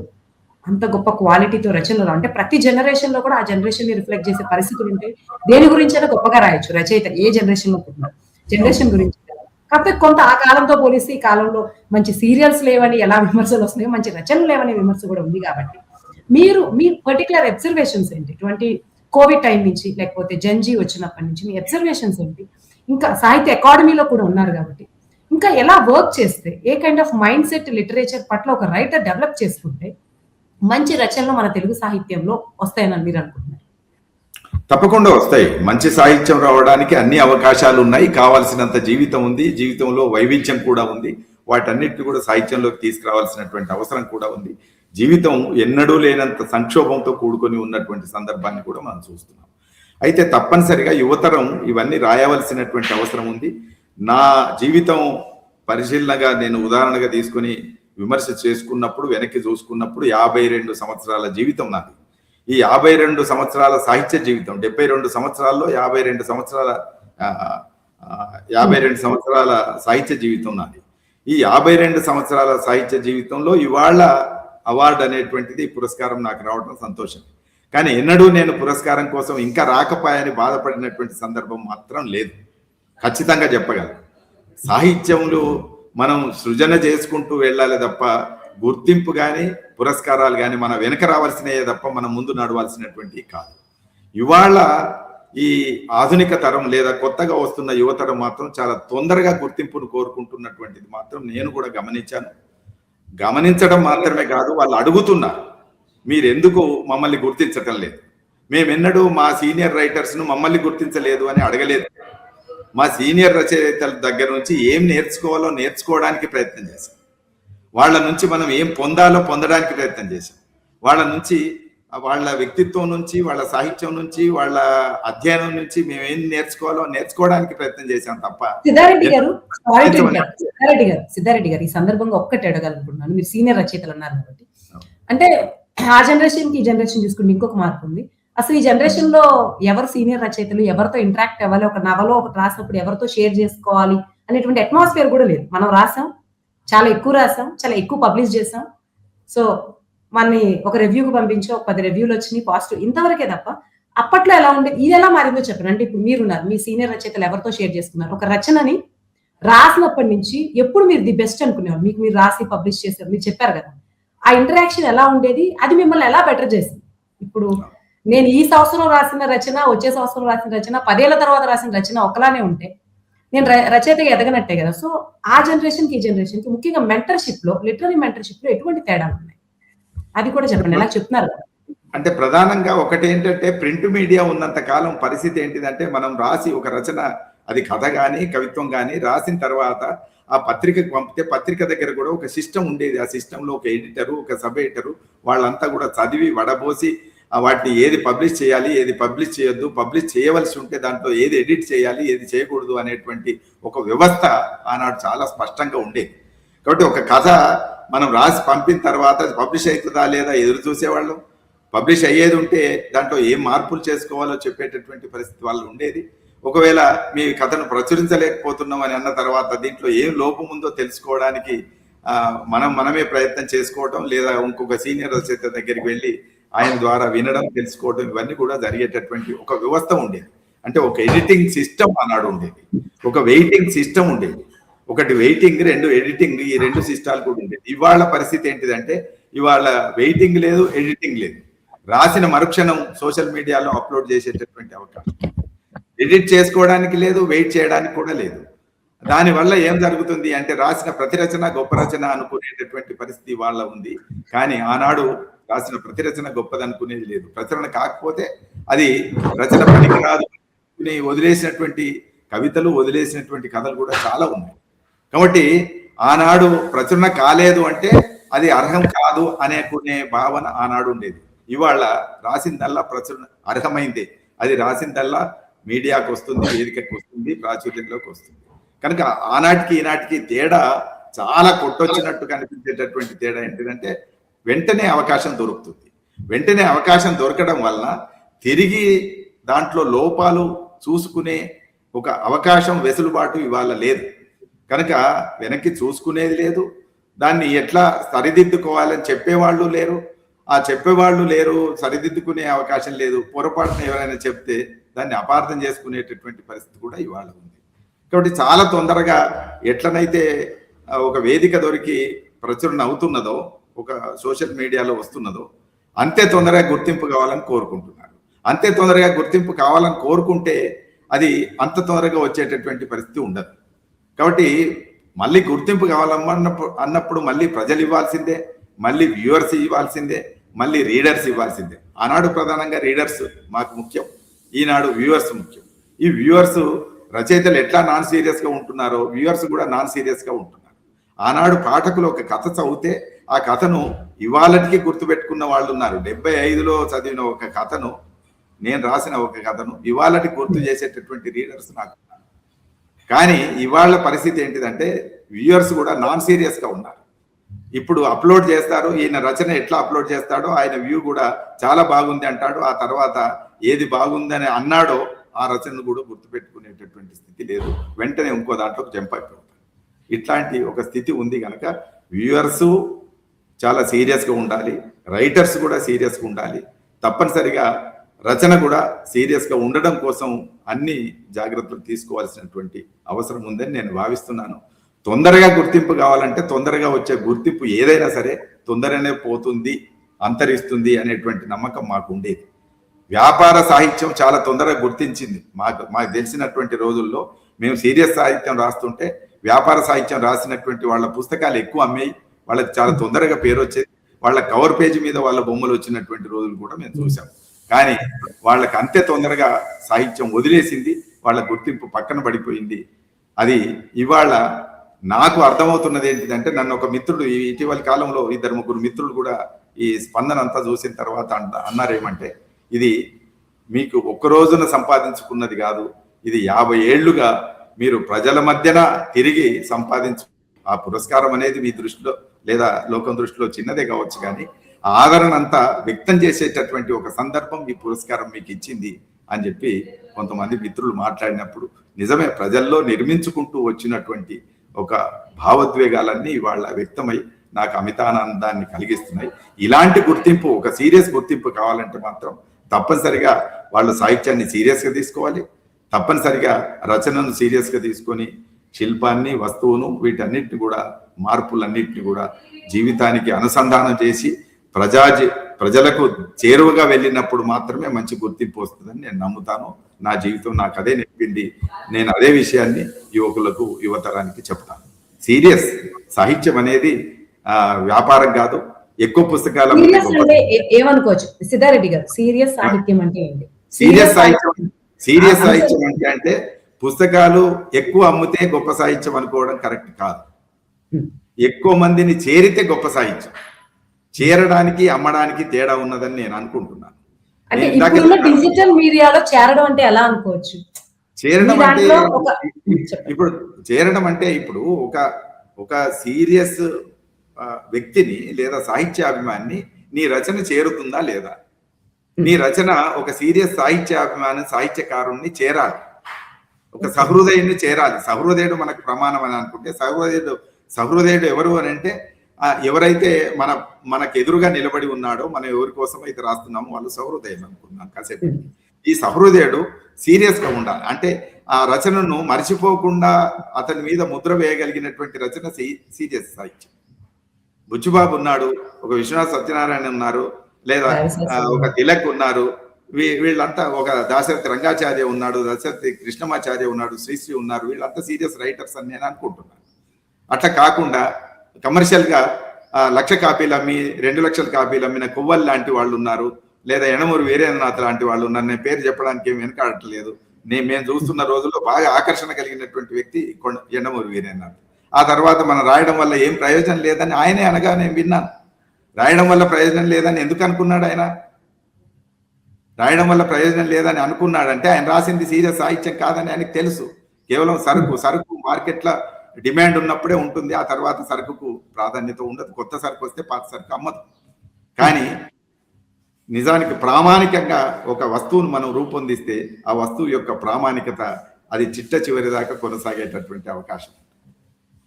అంత గొప్ప క్వాలిటీతో రచనలు అంటే ప్రతి జనరేషన్ లో కూడా ఆ జనరేషన్ ని రిఫ్లెక్ట్ చేసే పరిస్థితులు ఉంటాయి. దేని గురించి అయినా గొప్పగా రాయొచ్చు రచయిత, ఏ జనరేషన్ లో పుట్టినా జనరేషన్ గురించి. కాకపోతే కొంత ఆ కాలంతో పోలిస్తే ఈ కాలంలో మంచి సీరియల్స్ లేవని ఎలా విమర్శలు వస్తున్నాయో మంచి రచనలు లేవనే విమర్శ కూడా ఉంది. కాబట్టి మీరు మీ పర్టికులర్ అబ్జర్వేషన్స్ ఏంటి? ఇటువంటి కోవిడ్ టైం నుంచి లేకపోతే జంజీ వచ్చినప్పటి నుంచి మీ అబ్జర్వేషన్స్ ఏంటి? ఇంకా సాహిత్య అకాడమీలో కూడా ఉన్నారు కాబట్టి ఇంకా ఎలా వర్క్ చేస్తే, ఏ kind of mindset literature పట్ల ఒక రైటర్ డెవలప్ చేసుకుంటే మంచి రచనలు మన తెలుగు సాహిత్యంలో వస్తాయని మీరు అనుకుంటున్నారు? తప్పకుండా వస్తాయి. మంచి సాహిత్యం రావడానికి అన్ని అవకాశాలు ఉన్నాయి, కావాల్సినంత జీవితం ఉంది, జీవితంలో వైవిధ్యం కూడా ఉంది. వాటన్నిటిని కూడా సాహిత్యంలోకి తీసుకురావాల్సినటువంటి అవసరం కూడా ఉంది. జీవితం ఎన్నడూ లేనంత సంక్షోభంతో కూడుకొని ఉన్నటువంటి సందర్భాన్ని కూడా మనం చూస్తున్నాం. అయితే తప్పనిసరిగా యువతరం ఇవన్నీ రాయవలసినటువంటి అవసరం ఉంది. నా జీవితం పరిశీలనగా నేను ఉదాహరణగా తీసుకొని విమర్శ చేసుకున్నప్పుడు, వెనక్కి చూసుకున్నప్పుడు 52 సంవత్సరాల జీవితం నాది. ఈ 52 సంవత్సరాల సాహిత్య జీవితం, 72 సంవత్సరాల్లో 52 సంవత్సరాల సాహిత్య జీవితం నాది. ఈ 52 సంవత్సరాల సాహిత్య జీవితంలో ఇవాళ అవార్డు అనేటువంటిది పురస్కారం నాకు రావడం సంతోషం. కానీ ఎన్నడూ నేను పురస్కారం కోసం ఇంకా రాకపోయాని బాధపడినటువంటి సందర్భం మాత్రం లేదు. ఖచ్చితంగా చెప్పగలను. సాహిత్యంలో మనం సృజన చేసుకుంటూ వెళ్ళాలి తప్ప గుర్తింపు కానీ పురస్కారాలు కానీ మన వెనక రావాల్సినయే తప్ప మనం ముందు నడవాల్సినటువంటి కాదు. ఇవాళ ఈ ఆధునిక తరం లేదా కొత్తగా వస్తున్న యువతరం మాత్రం చాలా తొందరగా గుర్తింపును కోరుకుంటున్నటువంటిది మాత్రం నేను కూడా గమనించాను. గమనించడం మాత్రమే కాదు, వాళ్ళు అడుగుతున్నారు, మీరెందుకు మమ్మల్ని గుర్తించటం లేదు? మేమెన్నడూ మా సీనియర్ రైటర్స్ను మమ్మల్ని గుర్తించలేదు అని అడగలేదు. మా సీనియర్ రచయితల దగ్గర నుంచి ఏం నేర్చుకోవాలో నేర్చుకోవడానికి ప్రయత్నం చేశాం. వాళ్ళ నుంచి మనం ఏం పొందాలో పొందడానికి ప్రయత్నం చేశాం. వాళ్ళ నుంచి, వాళ్ళ వ్యక్తిత్వం నుంచి, వాళ్ళ సాహిత్యం నుంచి, వాళ్ళ అధ్యయనం నుంచి మేము ఏం నేర్చుకోవాలో నేర్చుకోవడానికి ప్రయత్నం చేశాం తప్ప. సిద్ధారెడ్డి గారు ఈ సందర్భంగా ఒక్కటి అడగాలనుకుంటున్నాను. మీరు సీనియర్ రచయితలు అన్నారు కాబట్టి, అంటే ఆ జనరేషన్ కి ఈ జనరేషన్ చూసుకుంటే ఇంకొక మార్పు ఉంది. అసలు ఈ జనరేషన్ లో ఎవరు సీనియర్ రచయితలు, ఎవరితో ఇంటరాక్ట్ అవ్వాలి, ఒక నవలో ఒకటి రాసినప్పుడు ఎవరితో షేర్ చేసుకోవాలి అనేటువంటి అట్మాస్ఫియర్ కూడా లేదు. మనం రాసాం, చాలా ఎక్కువ రాసాం, చాలా ఎక్కువ పబ్లిష్ చేసాం. సో మనని ఒక రివ్యూకి పంపించి ఒక 10 రివ్యూలు వచ్చినాయి పాజిటివ్, ఇంతవరకే తప్ప అప్పట్లో ఎలా ఉండేది, ఇది ఎలా మారిందో చెప్పండి. అంటే ఇప్పుడు మీరున్నారు, మీ సీనియర్ రచయితలు ఎవరితో షేర్ చేసుకున్నారు? ఒక రచనని రాసినప్పటి నుంచి ఎప్పుడు మీరు ది బెస్ట్ అనుకునేవారు? మీకు మీరు రాసి పబ్లిష్ చేశారు, మీరు చెప్పారు కదా, ఆ ఇంటరాక్షన్ ఎలా ఉండేది? అది మిమ్మల్ని ఎలా బెటర్ చేసింది? ఇప్పుడు నేను ఈ సంవత్సరం రాసిన రచన, వచ్చే సంవత్సరం రాసిన రచన, 10 ఏళ్ల తర్వాత రాసిన రచన ఒకలానే ఉంటే నేను రచయితగా ఎదగనట్టే కదా. సో ఆ జనరేషన్ కి ఈ జనరేషన్ కి ముఖ్యంగా మెంటర్షిప్ లో, లిటరరీ మెంటర్షిప్ లో ఎటువంటి తేడాలు ఉన్నాయి? అది కూడా చెప్పండి. ఎలా చెప్తున్నారు కదా. అంటే ప్రధానంగా ఒకటి ఏంటంటే, ప్రింట్ మీడియా ఉన్నంత కాలం పరిస్థితి ఏంటిదంటే, మనం రాసి ఒక రచన, అది కథ కానీ కవిత్వం కానీ రాసిన తర్వాత ఆ పత్రికకు పంపితే పత్రిక దగ్గర కూడా ఒక సిస్టమ్ ఉండేది. ఆ సిస్టంలో ఒక ఎడిటరు, ఒక సబ్ ఎడిటరు, వాళ్ళంతా కూడా చదివి వడబోసి వాటిని ఏది పబ్లిష్ చేయాలి, ఏది పబ్లిష్ చేయొద్దు, పబ్లిష్ చేయవలసి ఉంటే దాంట్లో ఏది ఎడిట్ చేయాలి, ఏది చేయకూడదు అనేటువంటి ఒక వ్యవస్థ ఆనాడు చాలా స్పష్టంగా ఉండేది. కాబట్టి ఒక కథ మనం రాసి పంపిన తర్వాత అది పబ్లిష్ అవుతుందా లేదా ఎదురు చూసేవాళ్ళం. పబ్లిష్ అయ్యేది ఉంటే దాంట్లో ఏం మార్పులు చేసుకోవాలో చెప్పేటటువంటి పరిస్థితి వాళ్ళు ఉండేది. ఒకవేళ మీ కథను ప్రచురించలేకపోతున్నాం అని అన్న తర్వాత దీంట్లో ఏం లోపం ఉందో తెలుసుకోవడానికి మనమే ప్రయత్నం చేసుకోవడం, లేదా ఇంకొక సీనియర్ రచయిత దగ్గరికి వెళ్ళి ఆయన ద్వారా వినడం, తెలుసుకోవడం, ఇవన్నీ కూడా జరిగేటటువంటి ఒక వ్యవస్థ ఉండేది. అంటే ఒక ఎడిటింగ్ సిస్టమ్ ఆనాడు ఉండేది, ఒక వెయిటింగ్ సిస్టమ్ ఉండేది. ఒకటి వెయిటింగ్, 2 ఎడిటింగ్, ఈ 2 సిస్టాలు కూడా ఉండేది. ఇవాళ పరిస్థితి ఏంటిదంటే, ఇవాళ వెయిటింగ్ లేదు, ఎడిటింగ్ లేదు. రాసిన మరుక్షణం సోషల్ మీడియాలో అప్లోడ్ చేసేటటువంటి అవకాశం, ఎడిట్ చేసుకోవడానికి లేదు, వెయిట్ చేయడానికి కూడా లేదు. దానివల్ల ఏం జరుగుతుంది అంటే, రాసిన ప్రతి రచన గొప్ప రచన అనుకునేటటువంటి పరిస్థితి వాళ్ళ ఉంది. కానీ ఆనాడు రాసిన ప్రతి రచన గొప్పది అనుకునేది లేదు. ప్రచురణ కాకపోతే అది రచన పనికిరాదు వదిలేసినటువంటి కవితలు, వదిలేసినటువంటి కథలు కూడా చాలా ఉన్నాయి. కాబట్టి ఆనాడు ప్రచురణ కాలేదు అంటే అది అర్హం కాదు అనేకునే భావన ఆనాడు ఉండేది. ఇవాళ రాసిందల్లా ప్రచురణ అర్హమైందే, అది రాసిందల్లా మీడియాకు వస్తుంది, వేదికకు వస్తుంది, ప్రాచుర్యంలోకి వస్తుంది. కనుక ఆనాటికి ఈనాటికి తేడా చాలా కొట్టొచ్చినట్టు కనిపించేటటువంటి తేడా ఏంటిదంటే, వెంటనే అవకాశం దొరుకుతుంది. వెంటనే అవకాశం దొరకడం వలన తిరిగి దాంట్లో లోపాలు చూసుకునే ఒక అవకాశం, వెసులుబాటు ఇవాళ లేదు. కనుక వెనక్కి చూసుకునేది లేదు, దాన్ని ఎట్లా సరిదిద్దుకోవాలని చెప్పేవాళ్ళు లేరు. ఆ చెప్పేవాళ్ళు లేరు, సరిదిద్దుకునే అవకాశం లేదు. పొరపాటున ఎవరైనా చెప్తే దాన్ని అపార్థం చేసుకునేటటువంటి పరిస్థితి కూడా ఇవాళ ఉంది. కాబట్టి చాలా తొందరగా ఎట్లనైతే ఒక వేదిక దొరికి ప్రచురణ అవుతున్నదో, ఒక సోషల్ మీడియాలో వస్తున్నదో, అంతే తొందరగా గుర్తింపు కావాలని కోరుకుంటున్నారు. అంతే తొందరగా గుర్తింపు కావాలని కోరుకుంటే అది అంత తొందరగా వచ్చేటటువంటి పరిస్థితి ఉండదు. కాబట్టి మళ్ళీ గుర్తింపు అన్నప్పుడు మళ్ళీ ప్రజలు ఇవ్వాల్సిందే, మళ్ళీ వ్యూవర్స్ ఇవ్వాల్సిందే, మళ్ళీ రీడర్స్ ఇవ్వాల్సిందే. ఆనాడు ప్రధానంగా రీడర్స్ మాకు ముఖ్యం, ఈనాడు వ్యూవర్స్ ముఖ్యం. ఈ వ్యూవర్స్, రచయితలు ఎట్లా నాన్ సీరియస్గా ఉంటున్నారో వ్యూవర్స్ కూడా నాన్ సీరియస్గా ఉంటున్నారు. ఆనాడు పాఠకులు ఒక కథ చదివితే ఆ కథను ఇవాళకి గుర్తుపెట్టుకున్న వాళ్ళు ఉన్నారు. 75లో చదివిన ఒక కథను, నేను రాసిన ఒక కథను ఇవాళకి గుర్తు చేసేటటువంటి రీడర్స్ నాకు ఉన్నారు. కానీ ఇవాళ పరిస్థితి ఏంటిదంటే, వ్యూవర్స్ కూడా నాన్ సీరియస్గా ఉన్నారు. ఇప్పుడు అప్లోడ్ చేస్తారు, ఈయన రచన ఎట్లా అప్లోడ్ చేస్తాడో ఆయన వ్యూ కూడా చాలా బాగుంది అంటాడు. ఆ తర్వాత ఏది బాగుందని అన్నాడో ఆ రచనను కూడా గుర్తుపెట్టుకునేటటువంటి స్థితి లేదు. వెంటనే ఇంకో దాంట్లోకి జంప్ అయిపోతారు. ఇట్లాంటి ఒక స్థితి ఉంది కనుక వ్యూవర్స్ చాలా సీరియస్గా ఉండాలి, రైటర్స్ కూడా సీరియస్గా ఉండాలి, తప్పనిసరిగా రచన కూడా సీరియస్గా ఉండడం కోసం అన్ని జాగ్రత్తలు తీసుకోవాల్సినటువంటి అవసరం ఉందని నేను భావిస్తున్నాను. తొందరగా గుర్తింపు కావాలంటే తొందరగా వచ్చే గుర్తింపు ఏదైనా సరే తొందరనే పోతుంది, అంతరిస్తుంది అనేటువంటి నమ్మకం మాకు ఉండేది. వ్యాపార సాహిత్యం చాలా తొందరగా గుర్తించింది. మాకు తెలిసినటువంటి రోజుల్లో మేము సీరియస్ సాహిత్యం రాస్తుంటే వ్యాపార సాహిత్యం రాసినటువంటి వాళ్ళ పుస్తకాలు ఎక్కువ అమ్మాయి, వాళ్ళకి చాలా తొందరగా పేరు వచ్చేది, వాళ్ళ కవర్ పేజీ మీద వాళ్ళ బొమ్మలు వచ్చినటువంటి రోజులు కూడా మేము చూసాం. కానీ వాళ్ళకి అంతే తొందరగా సాహిత్యం వదిలేసింది, వాళ్ళ గుర్తింపు పక్కన పడిపోయింది. అది ఇవాళ నాకు అర్థమవుతున్నది ఏంటిదంటే, నన్ను ఒక మిత్రుడు ఇటీవలి కాలంలో 2-3 మిత్రులు కూడా ఈ స్పందన అంతా చూసిన తర్వాత అన్నారేమంటే, ఇది మీకు ఒక్క రోజున సంపాదించుకున్నది కాదు, ఇది 50 ఏళ్లుగా మీరు ప్రజల మధ్యన తిరిగి సంపాదించు. ఆ పురస్కారం అనేది మీ దృష్టిలో లేదా లోకం దృష్టిలో చిన్నదే కావచ్చు, కానీ ఆదరణ అంతా వ్యక్తం చేసేటటువంటి ఒక సందర్భం ఈ పురస్కారం మీకు ఇచ్చింది అని చెప్పి కొంతమంది మిత్రులు మాట్లాడినప్పుడు నిజమే, ప్రజల్లో నిర్మించుకుంటూ వచ్చినటువంటి ఒక భావోద్వేగాలన్నీ ఇవాళ వ్యక్తమై నాకు అమితానందాన్ని కలిగిస్తున్నాయి. ఇలాంటి గుర్తింపు, ఒక సీరియస్ గుర్తింపు కావాలంటే మాత్రం తప్పనిసరిగా వాళ్ళు సాహిత్యాన్ని సీరియస్గా తీసుకోవాలి, తప్పనిసరిగా రచనను సీరియస్గా తీసుకొని శిల్పాన్ని, వస్తువును, వీటన్నిటిని కూడా మార్పులన్నింటినీ కూడా జీవితానికి అనుసంధానం చేసి ప్రజలకు చేరువగా వెళ్ళినప్పుడు మాత్రమే మంచి గుర్తింపు వస్తుందని నేను నమ్ముతాను. నా జీవితం నాకు అదే నేర్పింది. నేను అదే విషయాన్ని యువకులకు, యువతరానికి చెప్తాను. సీరియస్ సాహిత్యం అనేది వ్యాపారం కాదు. ఎక్కువ పుస్తకాల ఏమనుకోవచ్చు సిద్ధారెడ్డి గారు, సీరియస్ సాహిత్యం అంటే ఏంటి? సీరియస్ సాహిత్యం అంటే పుస్తకాలు ఎక్కువ అమ్మితే గొప్ప సాహిత్యం అనుకోవడం కరెక్ట్ కాదు. ఎక్కువ మందిని చేరితే గొప్ప సాహిత్యం. చేరడానికి, అమ్మడానికి తేడా ఉన్నదని నేను అనుకుంటున్నాను. అంటే డిజిటల్ మీడియాలో చేరడం అంటే ఎలా అనుకోవచ్చు? చేరడం అంటే ఇప్పుడు ఒక సీరియస్ వ్యక్తిని లేదా సాహిత్యాభిమాన్ని నీ రచన చేరుతుందా లేదా? నీ రచన ఒక సీరియస్ సాహిత్యాభిమాని, సాహిత్యకారుణ్ణి చేరాలి, ఒక సహృదయుని చేరాలి. సహృదయుడు మనకు ప్రమాణం అని అనుకుంటే సహృదయుడు ఎవరు అని అంటే ఎవరైతే మనకు ఎదురుగా నిలబడి ఉన్నాడో, మనం ఎవరి కోసం అయితే రాస్తున్నామో వాళ్ళు సహృదయులు అనుకున్నాం కాసేపు. ఈ సహృదయుడు సీరియస్ గా ఉండాలి. అంటే ఆ రచనను మర్చిపోకుండా అతని మీద ముద్ర వేయగలిగినటువంటి రచన సీరియస్ సాహిత్యం. బుచ్చుబాబు ఉన్నాడు, ఒక విశ్వనాథ సత్యనారాయణ ఉన్నారు, లేదా ఒక తిలక్ ఉన్నారు, వీళ్ళంతా, ఒక దాశరథి రంగాచార్య ఉన్నాడు, దాశరథి కృష్ణమాచార్య ఉన్నాడు, శ్రీశ్రీ ఉన్నారు. వీళ్ళంతా సీరియస్ రైటర్స్ అని నేను అనుకుంటున్నాను. అట్లా కాకుండా కమర్షియల్ గా 1,00,000 కాపీలు అమ్మి 2 లక్షల కాపీలు అమ్మిన కొవ్వల్ లాంటి వాళ్ళు ఉన్నారు, లేదా యనమూరి వీరేంద్రనాథ్ లాంటి వాళ్ళు ఉన్నారు. నేను పేరు చెప్పడానికి ఏం వెనకాడట్లేదు. మేము చూస్తున్న రోజుల్లో బాగా ఆకర్షణ కలిగినటువంటి వ్యక్తి యనమూరి వీరేంద్రనాథ్. ఆ తర్వాత మనం రాయడం వల్ల ఏం ప్రయోజనం లేదని ఆయనే అనగా నేను విన్నాను. రాయడం వల్ల ప్రయోజనం లేదని ఎందుకు అనుకున్నాడు ఆయన? రాయడం వల్ల ప్రయోజనం లేదని అనుకున్నాడంటే ఆయన రాసింది సీరియస్ సాహిత్యం కాదని ఆయనకు తెలుసు. కేవలం సరుకు మార్కెట్లో డిమాండ్ ఉన్నప్పుడే ఉంటుంది, ఆ తర్వాత సరుకుకు ప్రాధాన్యత ఉండదు. కొత్త సరుకు వస్తే పాత సరుకు అమ్మదు. కానీ నిజానికి ప్రామాణికంగా ఒక వస్తువును మనం రూపొందిస్తే ఆ వస్తువు యొక్క ప్రామాణికత అది చిట్ట చివరి దాకా కొనసాగేటటువంటి అవకాశం.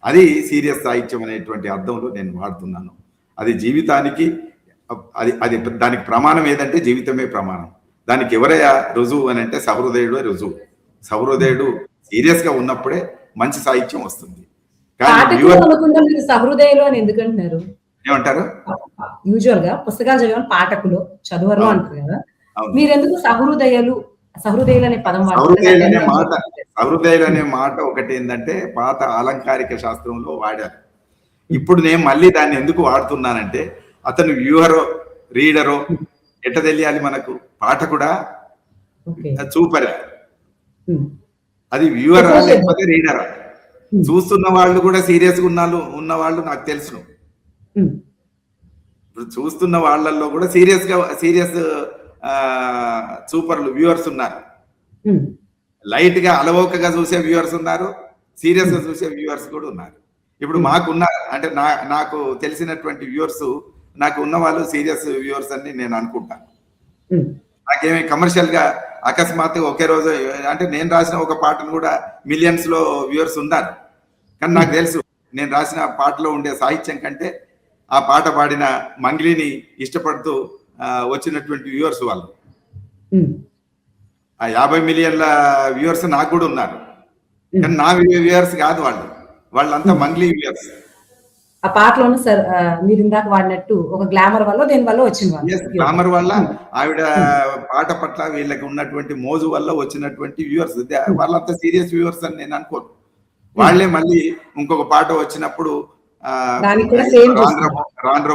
అది సీరియస్ సాహిత్యం అనేటువంటి అర్థంలో నేను వాడుతున్నాను. అది జీవితానికి అది దానికి ప్రమాణం ఏదంటే జీవితమే ప్రమాణం. దానికి ఎవరయ్యా రుజువు అని అంటే సహృదయుడే రుజువు. సహృదయుడు సీరియస్ గా ఉన్నప్పుడే మంచి సాహిత్యం వస్తుంది. సహృదయులు అని ఎందుకంటున్నారు? ఏమంటారు? యూజువల్ గా పుస్తకాలు చదివిన పాఠకులు చదువరు అంటారు కదా, మీరెందుకు సహృదయులు అనే పదం వాడారు? సహృదయులు అనే మాట ఒకటి ఏంటంటే పాత అలంకారిక శాస్త్రంలో వాడారు. ఇప్పుడు నేను మళ్ళీ దాన్ని ఎందుకు వాడుతున్నానంటే, అతను వ్యూహరో రీడరో ఎట్ట తెలియాలి మనకు? పాఠకుడా, చూపరా? అది వ్యూవరా లేకపోతే రీడరా? చూస్తున్న వాళ్ళు కూడా సీరియస్ గా ఉన్న వాళ్ళు నాకు తెలుసు. ఇప్పుడు చూస్తున్న వాళ్ళల్లో కూడా సీరియస్ చూపర్లు వ్యూవర్స్ ఉన్నారు. లైట్ గా అలవోకగా చూసే వ్యూవర్స్ ఉన్నారు, సీరియస్ గా చూసే వ్యూవర్స్ కూడా ఉన్నారు. ఇప్పుడు మాకున్న అంటే నాకు తెలిసినటువంటి వ్యూవర్స్, నాకు ఉన్న వాళ్ళు సీరియస్ వ్యూవర్స్ అని నేను అనుకుంటాను. నాకేమి కమర్షియల్ గా అకస్మాత్తుగా ఒకే రోజు అంటే నేను రాసిన ఒక పాటను కూడా మిలియన్స్ లో వ్యూవర్స్ ఉన్నారు. కానీ నాకు తెలుసు నేను రాసిన పాటలో ఉండే సాహిత్యం కంటే ఆ పాట పాడిన మంగ్లీని ఇష్టపడుతూ వచ్చినటువంటి వ్యూవర్స్ వాళ్ళు. ఆ 50 మిలియన్ల వ్యూవర్స్ నాకు కూడా ఉన్నారు, కానీ నా వ్యూవర్స్ కాదు వాళ్ళు, వాళ్ళంతా మంగ్లీ వ్యూవర్స్. ఆ పాటలోను సార్ మీరు ఇందాక వాడినట్టు ఒక గ్లామర్ వల్ల దేని వల్ల వచ్చింది వాళ్ళు. గ్లామర్ వల్ల ఆవిడ పాట పట్ల వీళ్ళకి ఉన్నటువంటి మోజు వల్ల వచ్చినటువంటి వ్యూవర్స్. వాళ్ళంతా సీరియస్ వ్యూవర్స్ అని నేను అనుకోను. వాళ్ళే మళ్ళీ ఇంకొక పాట వచ్చినప్పుడు రాండ్రో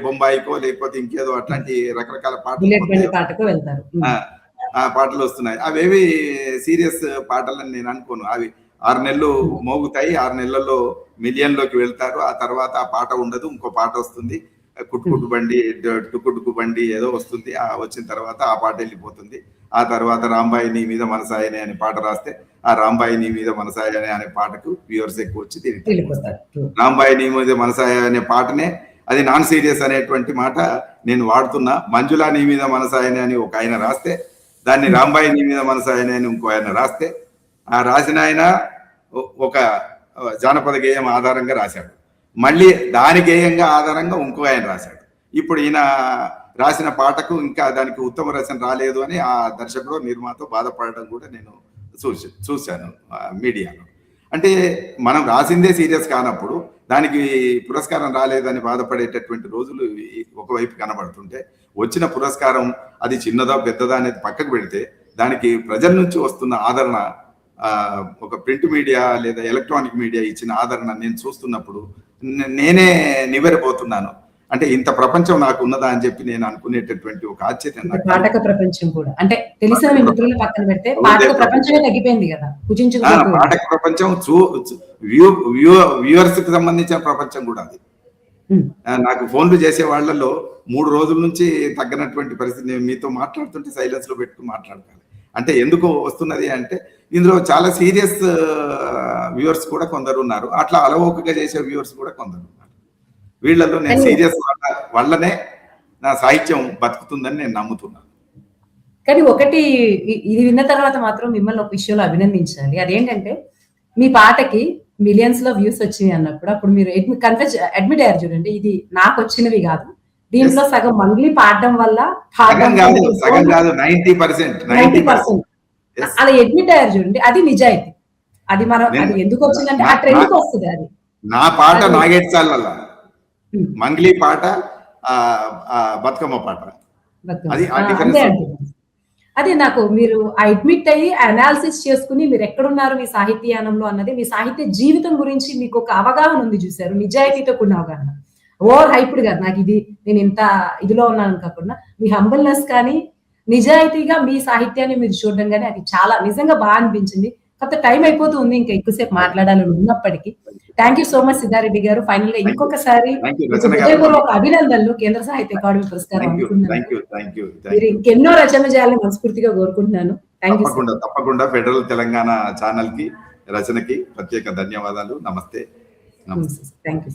బొంబాయికో లేకపోతే ఇంకేదో అట్లాంటి రకరకాల పాటకు వెళ్తారు. ఆ పాటలు వస్తున్నాయి. అవేవి సీరియస్ పాటలని నేను అనుకోను. అవి 6 నెలలు మోగుతాయి, 6 నెలల్లో మిలియన్లోకి వెళ్తారు. ఆ తర్వాత ఆ పాట ఉండదు, ఇంకో పాట వస్తుంది, కుట్టుకుట్టు బండి టుకుటుకు బండి ఏదో వస్తుంది. వచ్చిన తర్వాత ఆ పాట వెళ్ళిపోతుంది. ఆ తర్వాత రాంబాయి నీ మీద మనసాయనే అనే పాట రాస్తే ఆ రాంబాయి నీ మీద మనసాయనే అనే పాటకు వ్యూవర్స్ ఎక్కువ వచ్చి తిరిగి రాంబాయి నీ మీద మనసాయ అనే పాటనే అది నాన్ సీరియస్ అనేటువంటి మాట నేను వాడుతున్నా. మంజులా నీ మీద మనసాయనే అని ఒక ఆయన రాస్తే దాన్ని రాంబాయి నీ మీద మనసాయనే అని ఇంకో ఆయన రాస్తే ఆ రాసిన ఆయన ఒక జానపద గేయం ఆధారంగా రాశాడు, మళ్ళీ దాని గేయంగా ఆధారంగా ఇంకో ఆయన రాశాడు. ఇప్పుడు ఈయన రాసిన పాటకు ఇంకా దానికి ఉత్తమ రచన రాలేదు అని ఆ దర్శకుడు నిర్మాత బాధపడడం కూడా నేను చూశాను మీడియాలో. అంటే మనం రాసిందే సీరియస్ కానప్పుడు దానికి పురస్కారం రాలేదని బాధపడేటటువంటి రోజులు ఒకవైపు కనబడుతుంటే, వచ్చిన పురస్కారం అది చిన్నదా పెద్దదా అనేది పక్కకు పెడితే దానికి ప్రజల నుంచి వస్తున్న ఆదరణ, ఒక ప్రింట్ మీడియా లేదా ఎలక్ట్రానిక్ మీడియా ఇచ్చిన ఆదరణ నేను చూస్తున్నప్పుడు నేనే నివ్వెరపోతున్నాను. అంటే ఇంత ప్రపంచం నాకు ఉన్నదా అని చెప్పి నేను అనుకునేటటువంటి ఒక ఆశ్చర్యం. పాఠక ప్రపంచం కూడా అంటే తెలిసిన మిత్రులు పక్కన పెడితే పాఠక ప్రపంచమే తగ్గిపోయింది కదా. పాఠక ప్రపంచం వ్యూవర్స్ కి సంబంధించిన ప్రపంచం కూడా అది. నాకు ఫోన్లు చేసే వాళ్ళలో 3 రోజుల నుంచి తగ్గనటువంటి పరిస్థితి. నేను మీతో మాట్లాడుతుంటే సైలెన్స్ లో పెట్టుకుని మాట్లాడతాను. అంటే ఎందుకు వస్తున్నది అంటే ఇందులో చాలా సీరియస్ వ్యూవర్స్ కూడా కొందరు ఉన్నారు, అట్లా అలవోకగా చేసే వ్యూవర్స్ కూడా కొందరు ఉన్నారు. వీళ్ళలో నేను సీరియస్ వల్లనే నా సాహిత్యం బతుకుతుందని నేను నమ్ముతున్నాను. కానీ ఒకటి ఇది విన్న తర్వాత మాత్రం మిమ్మల్ని ఒక విషయంలో అభినందించాలి. అదేంటంటే మీ పాటకి మిలియన్స్ లో వ్యూస్ వచ్చినాయి అన్నప్పుడు అప్పుడు మీరు అడ్మిట్ అయ్యారు చూడండి, ఇది నాకు వచ్చినవి కాదు, దీంట్లో సగం మంగ్లీ పాడడం వల్ల సగం కాదు 90% అలా అడ్మిట్ అయ్యారు చూడండి, అది నిజాయితీ. అది మనం అది ఎందుకు వచ్చిందంటే ఆ ట్రెండ్ వస్తుంది. అది నా పాట నాగేడ్చాల మంగ్లీ పాట బతుకమ్మ పాట, అదే నాకు మీరు అడ్మిట్ అయ్యి అనాలిసిస్ చేసుకుని మీరు ఎక్కడున్నారు మీ సాహిత్యానంలో అన్నది, మీ సాహిత్య జీవితం గురించి మీకు ఒక అవగాహన ఉంది చూసారు, నిజాయితీతో కూడిన అవగాహన. ఓవర్ హైప్డ్ కాదు, నాకు ఇది నేను ఇంత ఇదిలో ఉన్నాను కాకుండా మీ హంబల్నెస్ కానీ నిజాయితీగా మీ సాహిత్యాన్ని మీరు చూడడం కానీ అది చాలా నిజంగా బాగా అనిపించింది. కాకపోతే టైం అయిపోతుంది, ఇంకా ఎక్కువసేపు మాట్లాడాలని ఉన్నప్పటికీ. Thank you so much Siddhareddy గారు. ఫైనల్ గా ఇంకొకసారి హృదయపూర్వక అభినందనలు కేంద్ర సాహిత్య అకాడమీ పురస్కారం మీరు ఇంకెన్నో రచన చేయాలని మనస్ఫూర్తిగా కోరుకుంటున్నాను. తప్పకుండా ఫెడరల్ తెలంగాణ ఛానల్ కి రచనకి ప్రత్యేక ధన్యవాదాలు. నమస్తే. Thank you.